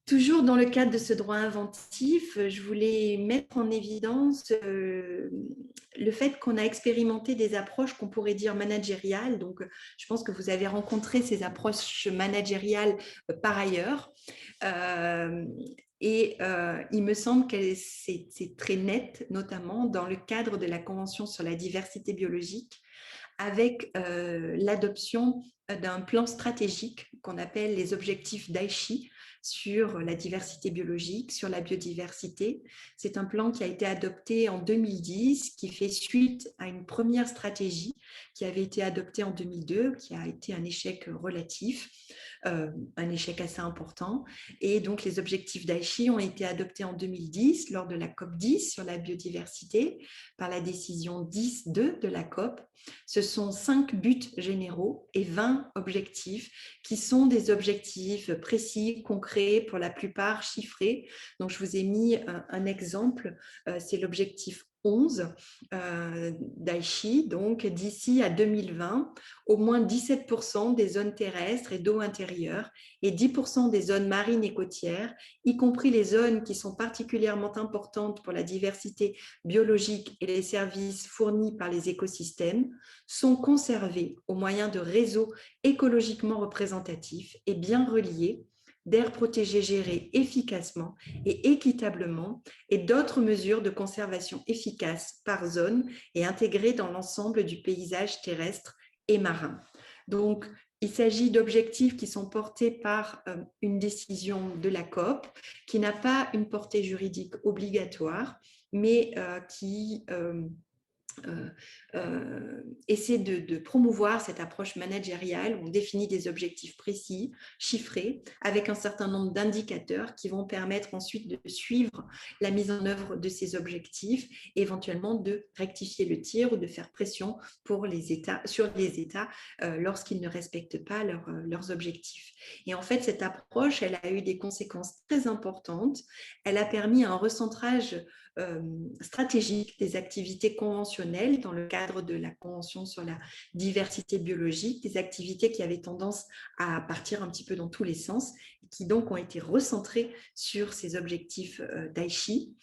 Toujours dans le cadre de ce droit inventif, je voulais mettre en évidence le fait qu'on a expérimenté des approches qu'on pourrait dire managériales. Donc, je pense que vous avez rencontré ces approches managériales par ailleurs. Et il me semble que c'est très net, notamment dans le cadre de la Convention sur la diversité biologique, avec l'adoption d'un plan stratégique qu'on appelle les objectifs d'Aichi sur la diversité biologique, sur la biodiversité. C'est un plan qui a été adopté en 2010, qui fait suite à une première stratégie qui avait été adoptée en 2002, qui a été un échec relatif, un échec assez important. Et donc, les objectifs d'Aichi ont été adoptés en 2010 lors de la COP 10 sur la biodiversité par la décision 10.2 de la COP. Ce sont 5 buts généraux et 20 20 objectifs qui sont des objectifs précis, concrets, pour la plupart chiffrés. Donc, je vous ai mis un exemple, c'est l'objectif 11 d'Aichi. Donc, d'ici à 2020, au moins 17% des zones terrestres et d'eau intérieure et 10% des zones marines et côtières, y compris les zones qui sont particulièrement importantes pour la diversité biologique et les services fournis par les écosystèmes, sont conservées au moyen de réseaux écologiquement représentatifs et bien reliés, d'aires protégées gérées efficacement et équitablement, et d'autres mesures de conservation efficaces par zone et intégrées dans l'ensemble du paysage terrestre et marin. Donc, il s'agit d'objectifs qui sont portés par une décision de la COP, qui n'a pas une portée juridique obligatoire, mais qui essaie de promouvoir cette approche managériale où on définit des objectifs précis, chiffrés, avec un certain nombre d'indicateurs qui vont permettre ensuite de suivre la mise en œuvre de ces objectifs, et éventuellement de rectifier le tir ou de faire pression sur les États lorsqu'ils ne respectent pas leurs objectifs. Et en fait, cette approche, elle a eu des conséquences très importantes. Elle a permis un recentrage stratégique des activités conventionnelles dans le cadre de la Convention sur la diversité biologique, des activités qui avaient tendance à partir un petit peu dans tous les sens et qui donc ont été recentrées sur ces objectifs d'Aichi.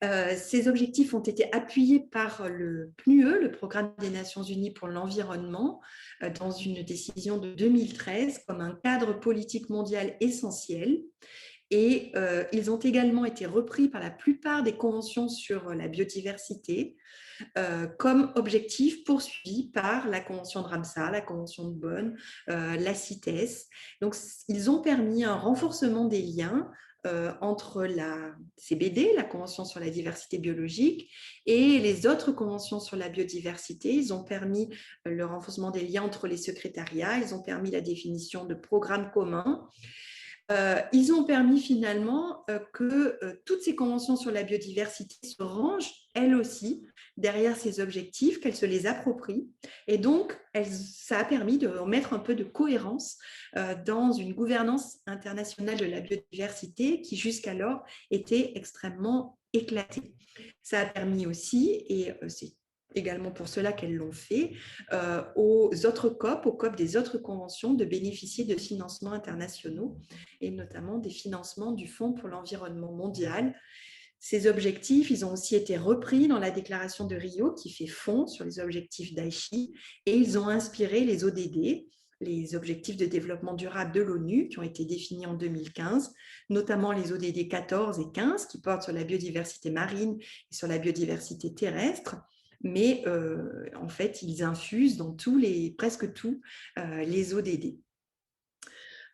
Ces objectifs ont été appuyés par le PNUE, le Programme des Nations Unies pour l'environnement, dans une décision de 2013 comme un cadre politique mondial essentiel. Et ils ont également été repris par la plupart des conventions sur la biodiversité comme objectif poursuivi par la Convention de Ramsar, la Convention de Bonn, la CITES. Donc, ils ont permis un renforcement des liens entre la CBD, la Convention sur la diversité biologique, et les autres conventions sur la biodiversité. Ils ont permis le renforcement des liens entre les secrétariats, ils ont permis la définition de programmes communs. Ils ont permis finalement que toutes ces conventions sur la biodiversité se rangent, elles aussi, derrière ces objectifs, qu'elles se les approprient. Et donc, ça a permis de mettre un peu de cohérence dans une gouvernance internationale de la biodiversité qui jusqu'alors était extrêmement éclatée. Ça a permis aussi, et c'est également pour cela qu'elles l'ont fait, aux autres COP, aux COP des autres conventions, de bénéficier de financements internationaux et notamment des financements du Fonds pour l'environnement mondial. Ces objectifs, ils ont aussi été repris dans la déclaration de Rio qui fait fond sur les objectifs d'Aichi, et ils ont inspiré les ODD, les objectifs de développement durable de l'ONU qui ont été définis en 2015, notamment les ODD 14 et 15 qui portent sur la biodiversité marine et sur la biodiversité terrestre. Mais en fait, ils infusent dans presque tous les ODD.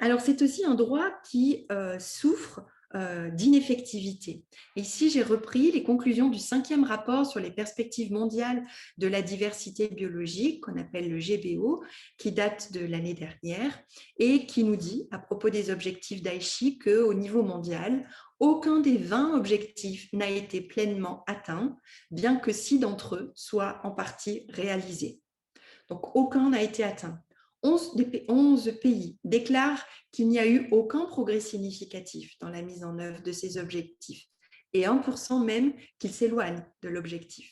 Alors, c'est aussi un droit qui souffre d'ineffectivité. Ici, j'ai repris les conclusions du 5e rapport sur les perspectives mondiales de la diversité biologique, qu'on appelle le GBO, qui date de l'année dernière et qui nous dit, à propos des objectifs d'Aichi, qu'au niveau mondial, aucun des 20 objectifs n'a été pleinement atteint, bien que 6 d'entre eux soient en partie réalisés. Donc, aucun n'a été atteint. 11 pays déclarent qu'il n'y a eu aucun progrès significatif dans la mise en œuvre de ces objectifs, et 1% même qu'ils s'éloignent de l'objectif.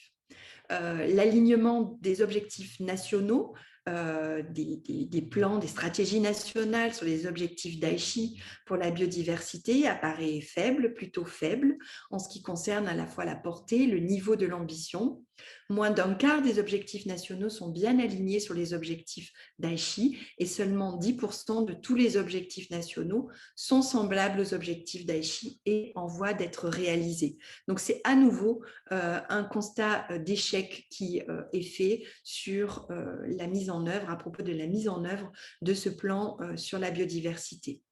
L'alignement des objectifs nationaux, des plans, des stratégies nationales sur les objectifs d'Aichi pour la biodiversité apparaît faible, plutôt faible, en ce qui concerne à la fois la portée, le niveau de l'ambition. Moins d'un quart des objectifs nationaux sont bien alignés sur les objectifs d'Aichi et seulement 10% de tous les objectifs nationaux sont semblables aux objectifs d'Aichi et en voie d'être réalisés. Donc, c'est à nouveau un constat d'échec qui est fait sur la mise en œuvre, à propos de la mise en œuvre de ce plan sur la biodiversité.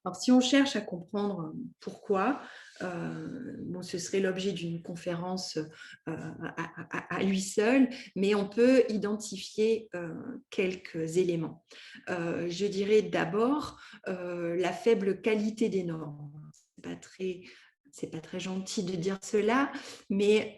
Alors, si on cherche à comprendre pourquoi, ce serait l'objet d'une conférence à lui seul, mais on peut identifier quelques éléments. Je dirais d'abord la faible qualité des normes. Ce n'est pas très c'est pas très gentil de dire cela, mais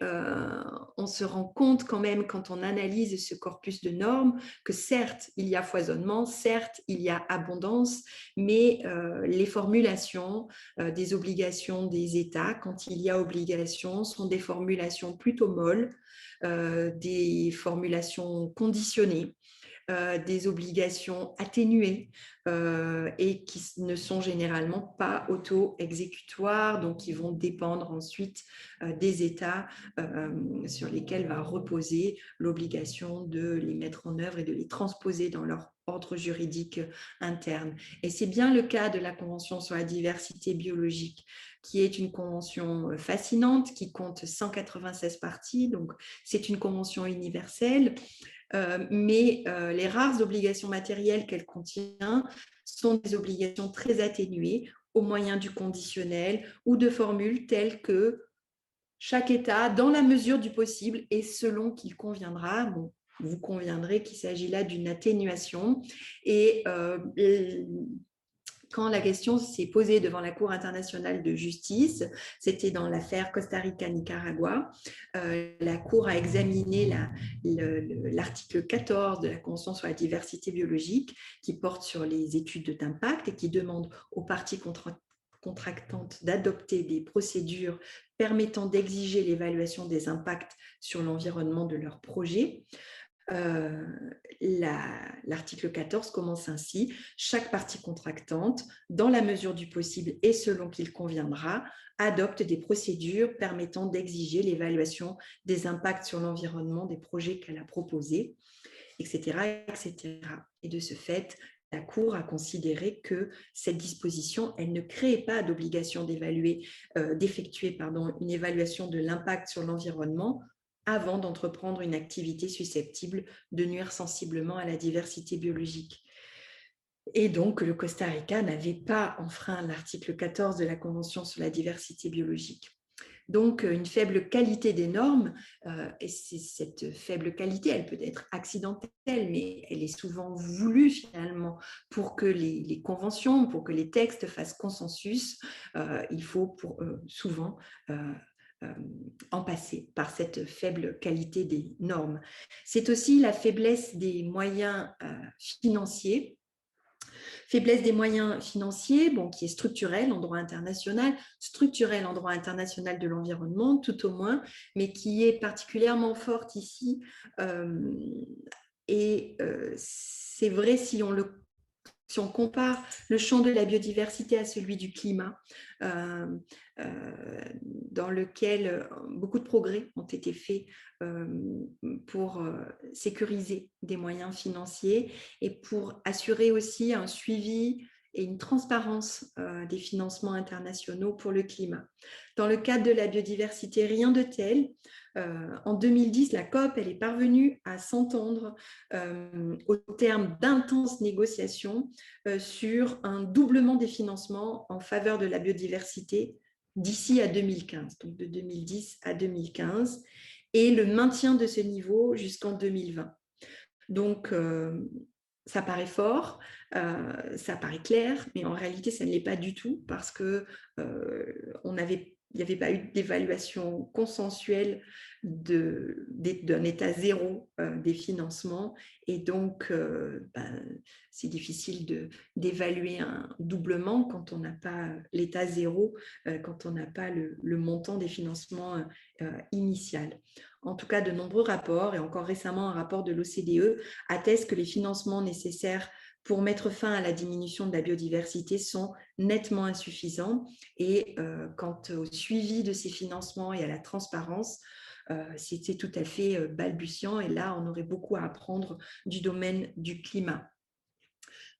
on se rend compte quand même quand on analyse ce corpus de normes que certes, il y a foisonnement, certes, il y a abondance, mais les formulations des obligations des États, quand il y a obligation, sont des formulations plutôt molles, des formulations conditionnées, des obligations atténuées et qui ne sont généralement pas auto-exécutoires, donc qui vont dépendre ensuite des États sur lesquels va reposer l'obligation de les mettre en œuvre et de les transposer dans leur ordre juridique interne. Et c'est bien le cas de la Convention sur la diversité biologique, qui est une convention fascinante, qui compte 196 parties, donc c'est une convention universelle. Mais les rares obligations matérielles qu'elle contient sont des obligations très atténuées au moyen du conditionnel ou de formules telles que chaque État, dans la mesure du possible et selon qu'il conviendra, bon, vous conviendrez qu'il s'agit là d'une atténuation et quand la question s'est posée devant la Cour internationale de justice, c'était dans l'affaire Costa Rica-Nicaragua, la Cour a examiné l'article 14 de la Convention sur la diversité biologique qui porte sur les études d'impact et qui demande aux parties contractantes d'adopter des procédures permettant d'exiger l'évaluation des impacts sur l'environnement de leur projet. L'article 14 commence ainsi: chaque partie contractante, dans la mesure du possible et selon qu'il conviendra, adopte des procédures permettant d'exiger l'évaluation des impacts sur l'environnement des projets qu'elle a proposés, etc., etc. Et de ce fait, la Cour a considéré que cette disposition, elle ne créait pas d'obligation d'effectuer une évaluation de l'impact sur l'environnement avant d'entreprendre une activité susceptible de nuire sensiblement à la diversité biologique. Et donc, le Costa Rica n'avait pas enfreint l'article 14 de la Convention sur la diversité biologique. Donc, une faible qualité des normes, et cette faible qualité, elle peut être accidentelle, mais elle est souvent voulue finalement pour que les conventions, pour que les textes fassent consensus, il faut souvent en passer par cette faible qualité des normes. C'est aussi la faiblesse des moyens financiers. Faiblesse des moyens financiers, bon, qui est structurelle en droit international, structurelle en droit international de l'environnement, tout au moins, mais qui est particulièrement forte ici. Et c'est vrai si on compare le champ de la biodiversité à celui du climat, dans lequel beaucoup de progrès ont été faits pour sécuriser des moyens financiers et pour assurer aussi un suivi et une transparence des financements internationaux pour le climat. Dans le cadre de la biodiversité, rien de tel. En 2010, la COP, elle est parvenue à s'entendre au terme d'intenses négociations sur un doublement des financements en faveur de la biodiversité d'ici à 2015, donc de 2010 à 2015, et le maintien de ce niveau jusqu'en 2020. Donc, ça paraît fort, ça paraît clair, mais en réalité, ça ne l'est pas du tout parce que il n'y avait pas eu d'évaluation consensuelle d'un état zéro des financements et donc c'est difficile d'évaluer un doublement quand on n'a pas l'état zéro, quand on n'a pas le montant des financements initial. En tout cas, de nombreux rapports, et encore récemment un rapport de l'OCDE, attestent que les financements nécessaires pour mettre fin à la diminution de la biodiversité sont nettement insuffisants. Et quant au suivi de ces financements et à la transparence, c'est tout à fait balbutiant. Et là, on aurait beaucoup à apprendre du domaine du climat.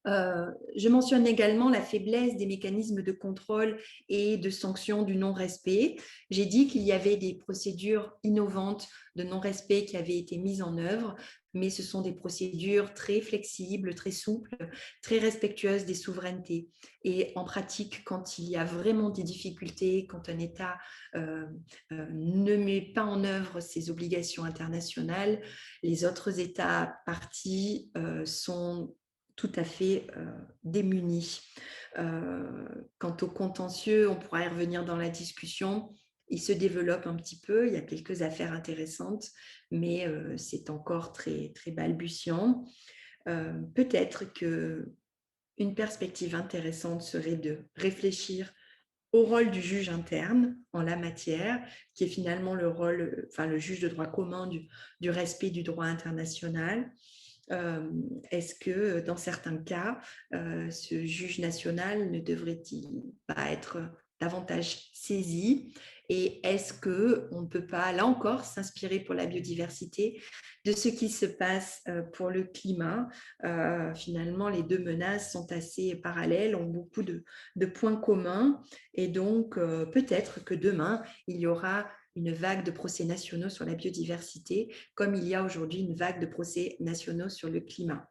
Je mentionne également la faiblesse des mécanismes de contrôle et de sanction du non-respect. J'ai dit qu'il y avait des procédures innovantes de non-respect qui avaient été mises en œuvre, mais ce sont des procédures très flexibles, très souples, très respectueuses des souverainetés. Et en pratique, quand il y a vraiment des difficultés, quand un État ne met pas en œuvre ses obligations internationales, les autres États partis sont tout à fait démunis. Quant au contentieux, on pourra y revenir dans la discussion. Il se développe un petit peu, il y a quelques affaires intéressantes, mais c'est encore très, très balbutiant. Peut-être qu'une perspective intéressante serait de réfléchir au rôle du juge interne en la matière, qui est finalement le rôle, enfin le juge de droit commun du respect du droit international. Est-ce que dans certains cas, ce juge national ne devrait-il pas être davantage saisi? Et est-ce qu'on ne peut pas, là encore, s'inspirer pour la biodiversité de ce qui se passe pour le climat? Finalement, les deux menaces sont assez parallèles, ont beaucoup de points communs. Et donc, peut-être que demain, il y aura une vague de procès nationaux sur la biodiversité, comme il y a aujourd'hui une vague de procès nationaux sur le climat.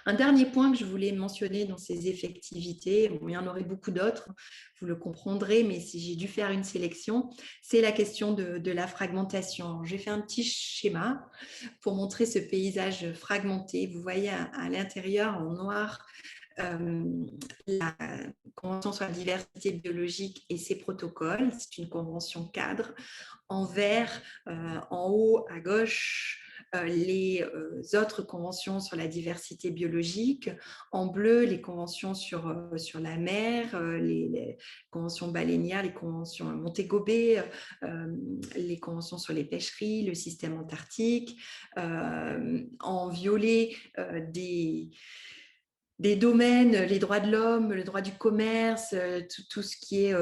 Un dernier point que je voulais mentionner dans ces effectivités, bon, il y en aurait beaucoup d'autres, vous le comprendrez, mais si j'ai dû faire une sélection, c'est la question de la fragmentation. J'ai fait un petit schéma pour montrer ce paysage fragmenté. Vous voyez à l'intérieur en noir la Convention sur la diversité biologique et ses protocoles. C'est une convention cadre. En vert, en haut à gauche, les autres conventions sur la diversité biologique. En bleu, les conventions sur la mer, les conventions baleinières, les conventions Montego Bay, les conventions sur les pêcheries, le système antarctique. En violet, des domaines, les droits de l'homme, le droit du commerce, tout ce qui est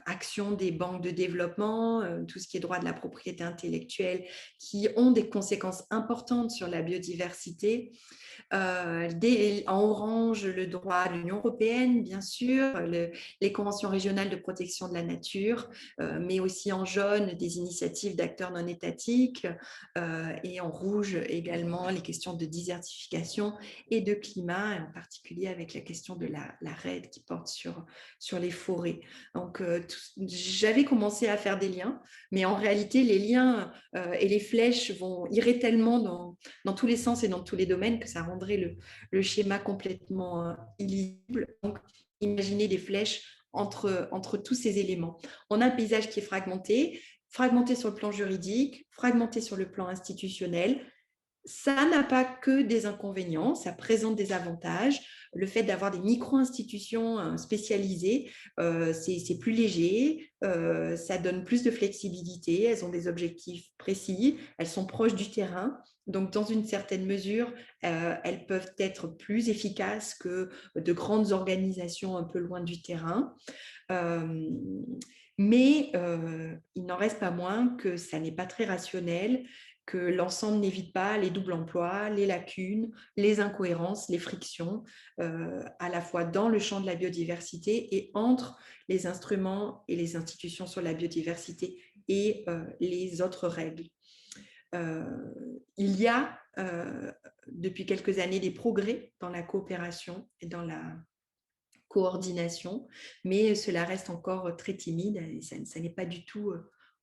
action des banques de développement, tout ce qui est droit de la propriété intellectuelle, qui ont des conséquences importantes sur la biodiversité. En orange, le droit de l'Union européenne, bien sûr, les conventions régionales de protection de la nature, mais aussi en jaune, des initiatives d'acteurs non étatiques, et en rouge également les questions de désertification et de climat, et en particulier avec la question de la RED qui porte sur les forêts. Donc, j'avais commencé à faire des liens, mais en réalité, les liens et les flèches iraient tellement dans tous les sens et dans tous les domaines que ça rendrait le schéma complètement illisible. Donc, imaginez des flèches entre tous ces éléments. On a un paysage qui est fragmenté sur le plan juridique, fragmenté sur le plan institutionnel. Ça n'a pas que des inconvénients, ça présente des avantages. Le fait d'avoir des micro-institutions spécialisées, c'est plus léger, ça donne plus de flexibilité, elles ont des objectifs précis, elles sont proches du terrain. Donc, dans une certaine mesure, elles peuvent être plus efficaces que de grandes organisations un peu loin du terrain. Mais il n'en reste pas moins que ça n'est pas très rationnel, que l'ensemble n'évite pas les doubles emplois, les lacunes, les incohérences, les frictions, à la fois dans le champ de la biodiversité et entre les instruments et les institutions sur la biodiversité et les autres règles. Il y a depuis quelques années des progrès dans la coopération et dans la coordination, mais cela reste encore très timide et ça n'est pas du tout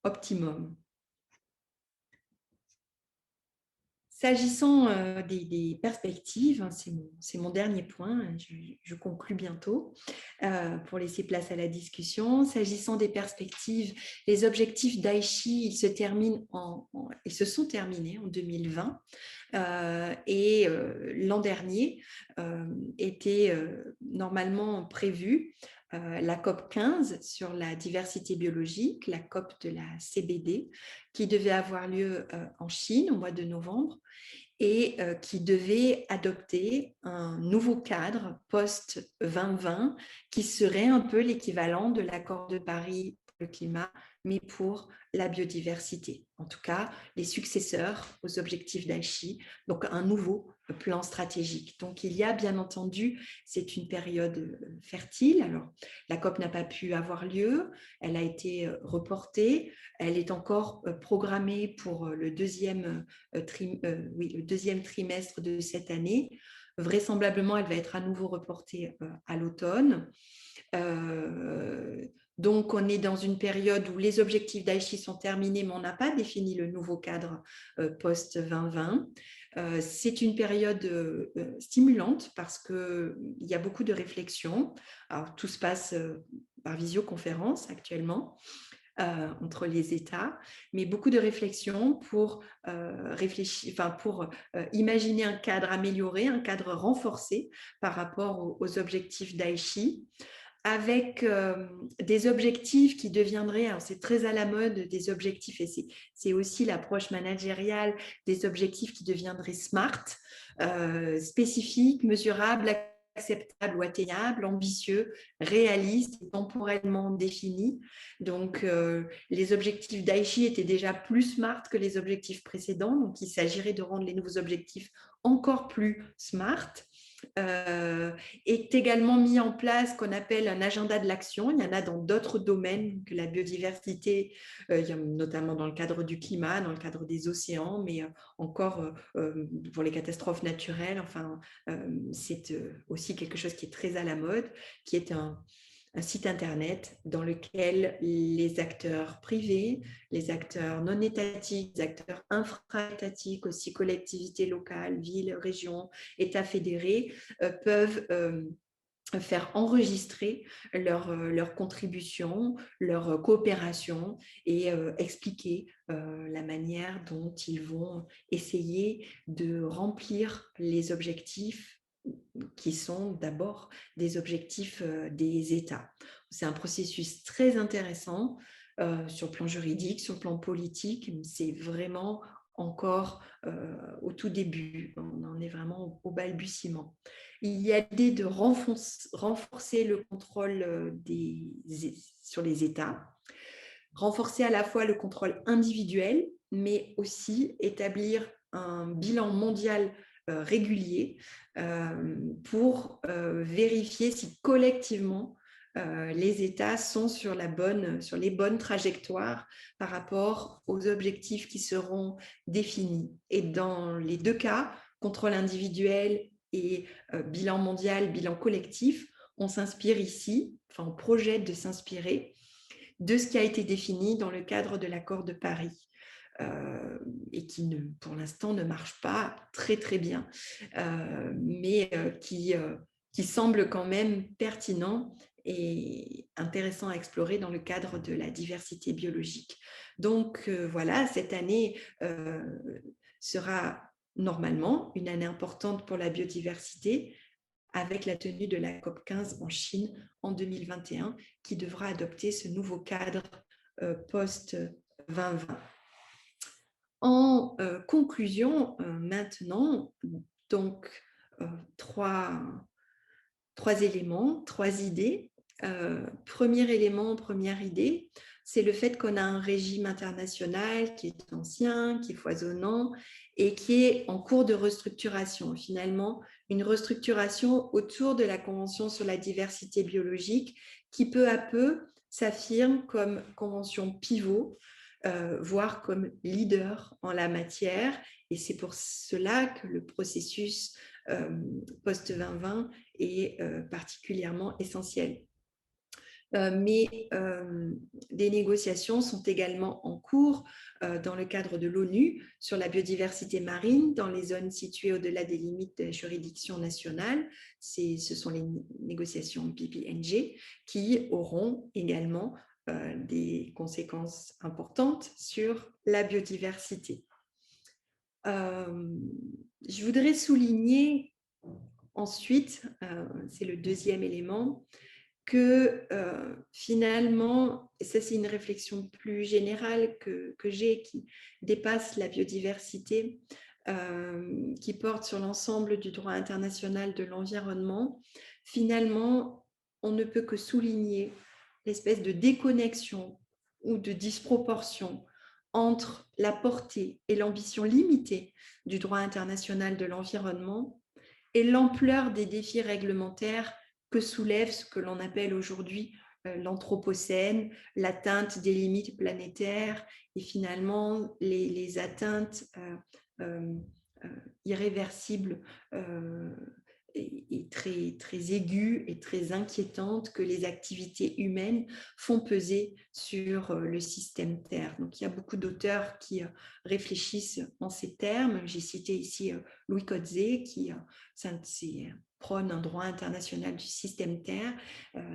optimum. S'agissant des perspectives, c'est mon dernier point, je conclus bientôt pour laisser place à la discussion. S'agissant des perspectives, les objectifs d'Aichi, ils se sont terminés en 2020 et l'an dernier était normalement prévu la COP 15 sur la diversité biologique, la COP de la CBD, qui devait avoir lieu en Chine au mois de novembre et qui devait adopter un nouveau cadre post-2020 qui serait un peu l'équivalent de l'accord de Paris pour le climat, mais pour la biodiversité. En tout cas, les successeurs aux objectifs d'Aichi, donc un nouveau plan stratégique. Donc, il y a bien entendu, c'est une période fertile. Alors, la COP n'a pas pu avoir lieu, elle a été reportée, elle est encore programmée pour le deuxième trimestre de cette année. Vraisemblablement, elle va être à nouveau reportée à l'automne. Donc, on est dans une période où les objectifs d'Aichi sont terminés, mais on n'a pas défini le nouveau cadre post-2020. C'est une période stimulante parce qu'il y a beaucoup de réflexions. Alors, tout se passe par visioconférence actuellement. Entre les États, mais beaucoup de réflexions pour imaginer un cadre amélioré, un cadre renforcé par rapport aux objectifs d'Aichi, avec des objectifs qui deviendraient, alors c'est très à la mode, des objectifs, et c'est aussi l'approche managériale, des objectifs qui deviendraient SMART, spécifiques, mesurables, acceptables ou atteignables, ambitieux, réalistes et temporellement définis. Donc, les objectifs d'Aichi étaient déjà plus SMART que les objectifs précédents, donc il s'agirait de rendre les nouveaux objectifs encore plus SMART. Est également mis en place ce qu'on appelle un agenda de l'action. Il y en a dans d'autres domaines que la biodiversité, il y a notamment dans le cadre du climat, dans le cadre des océans, mais encore pour les catastrophes naturelles. Enfin, c'est aussi quelque chose qui est très à la mode, qui est un site internet dans lequel les acteurs privés, les acteurs non étatiques, les acteurs infra-étatiques, aussi collectivités locales, villes, régions, États fédérés, peuvent faire enregistrer leur contribution, leur coopération et expliquer la manière dont ils vont essayer de remplir les objectifs qui sont d'abord des objectifs des États. C'est un processus très intéressant sur le plan juridique, sur le plan politique. C'est vraiment encore au tout début. On en est vraiment au balbutiement. Il y a l'idée de renforcer le contrôle sur les États, renforcer à la fois le contrôle individuel, mais aussi établir un bilan mondial régulier pour vérifier si collectivement les États sont sur les bonnes trajectoires par rapport aux objectifs qui seront définis. Et dans les deux cas, contrôle individuel et bilan mondial, bilan collectif, on s'inspire ici, enfin on projette de s'inspirer de ce qui a été défini dans le cadre de l'accord de Paris. Et qui, pour l'instant, ne marche pas très, très bien, mais qui semble quand même pertinent et intéressant à explorer dans le cadre de la diversité biologique. Donc, voilà, cette année sera normalement une année importante pour la biodiversité, avec la tenue de la COP15 en Chine en 2021, qui devra adopter ce nouveau cadre post-2020. En conclusion, maintenant, donc trois éléments, trois idées. Premier élément, première idée, c'est le fait qu'on a un régime international qui est ancien, qui est foisonnant et qui est en cours de restructuration. Finalement, une restructuration autour de la Convention sur la diversité biologique qui peu à peu s'affirme comme convention pivot, voire comme leader en la matière. Et c'est pour cela que le processus post-2020 est particulièrement essentiel. Mais des négociations sont également en cours dans le cadre de l'ONU sur la biodiversité marine dans les zones situées au-delà des limites de la juridiction nationale. Ce sont les négociations PPNG qui auront également des conséquences importantes sur la biodiversité. Je voudrais souligner ensuite, c'est le deuxième élément, que finalement, et ça c'est une réflexion plus générale que j'ai, qui dépasse la biodiversité, qui porte sur l'ensemble du droit international de l'environnement, finalement, on ne peut que souligner l'espèce de déconnexion ou de disproportion entre la portée et l'ambition limitée du droit international de l'environnement et l'ampleur des défis réglementaires que soulève ce que l'on appelle aujourd'hui l'anthropocène, l'atteinte des limites planétaires et finalement les atteintes irréversibles est très, très aiguë et très inquiétante que les activités humaines font peser sur le système Terre. Donc, il y a beaucoup d'auteurs qui réfléchissent en ces termes. J'ai cité ici Louis Coetzee qui prône un droit international du système Terre.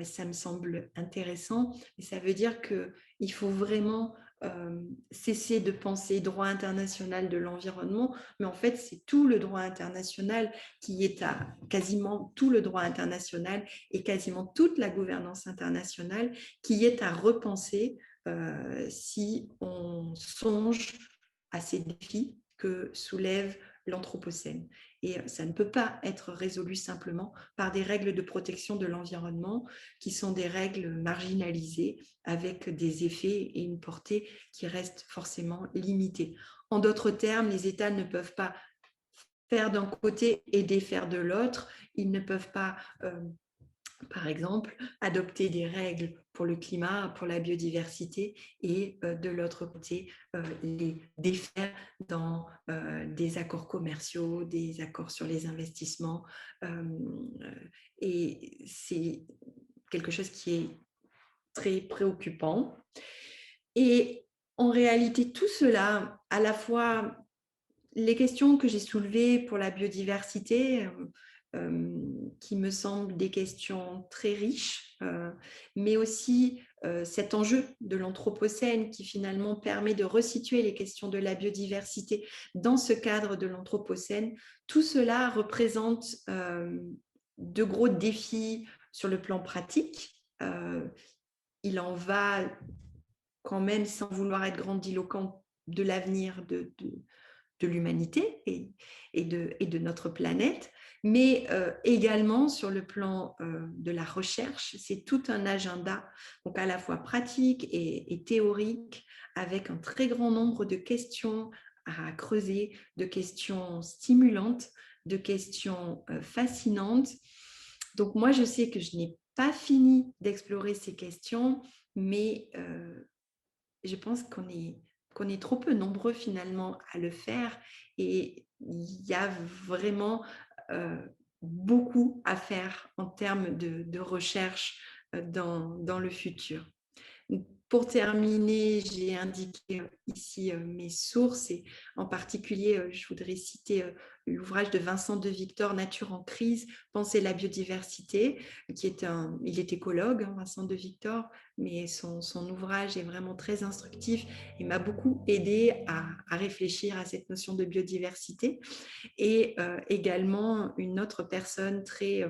Ça me semble intéressant et ça veut dire qu'il faut vraiment cesser de penser droit international de l'environnement, mais en fait, c'est tout le droit international qui est quasiment tout le droit international et quasiment toute la gouvernance internationale qui est à repenser si on songe à ces défis que soulève l'Anthropocène. Et ça ne peut pas être résolu simplement par des règles de protection de l'environnement qui sont des règles marginalisées avec des effets et une portée qui restent forcément limitées. En d'autres termes, les États ne peuvent pas faire d'un côté et défaire de l'autre. Ils ne peuvent pas, par exemple, adopter des règles pour le climat, pour la biodiversité et de l'autre côté, les défaire dans des accords commerciaux, des accords sur les investissements. Et c'est quelque chose qui est très préoccupant. Et en réalité, tout cela, à la fois les questions que j'ai soulevées pour la biodiversité, qui me semblent des questions très riches, mais aussi cet enjeu de l'Anthropocène qui finalement permet de resituer les questions de la biodiversité dans ce cadre de l'Anthropocène, tout cela représente de gros défis sur le plan pratique. Il en va quand même, sans vouloir être grandiloquent, de l'avenir de l'humanité et de notre planète, mais également sur le plan de la recherche, c'est tout un agenda, donc à la fois pratique et théorique, avec un très grand nombre de questions à creuser, de questions stimulantes, de questions fascinantes. Donc moi, je sais que je n'ai pas fini d'explorer ces questions, mais je pense qu'on est trop peu nombreux finalement à le faire et il y a vraiment beaucoup à faire en termes de recherche dans le futur. Pour terminer, j'ai indiqué ici mes sources et en particulier, je voudrais citer l'ouvrage de Vincent de Victor, Nature en crise, penser la biodiversité, il est écologue, hein, Vincent de Victor, mais son ouvrage est vraiment très instructif et m'a beaucoup aidé à réfléchir à cette notion de biodiversité. Et également une autre personne très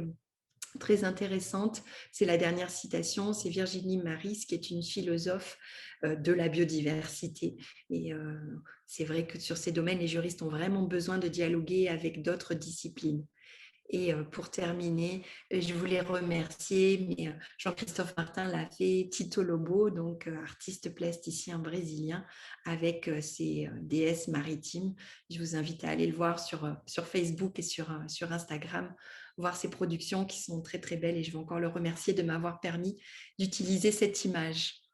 intéressante, c'est la dernière citation, c'est Virginie Maris, qui est une philosophe de la biodiversité. Et c'est vrai que sur ces domaines, les juristes ont vraiment besoin de dialoguer avec d'autres disciplines. Et pour terminer, je voulais remercier, mais Jean-Christophe Martin l'a fait, Tito Lobo, donc artiste plasticien brésilien, avec ses déesses maritimes. Je vous invite à aller le voir sur Facebook et sur Instagram, voir ses productions qui sont très très belles et je veux encore le remercier de m'avoir permis d'utiliser cette image.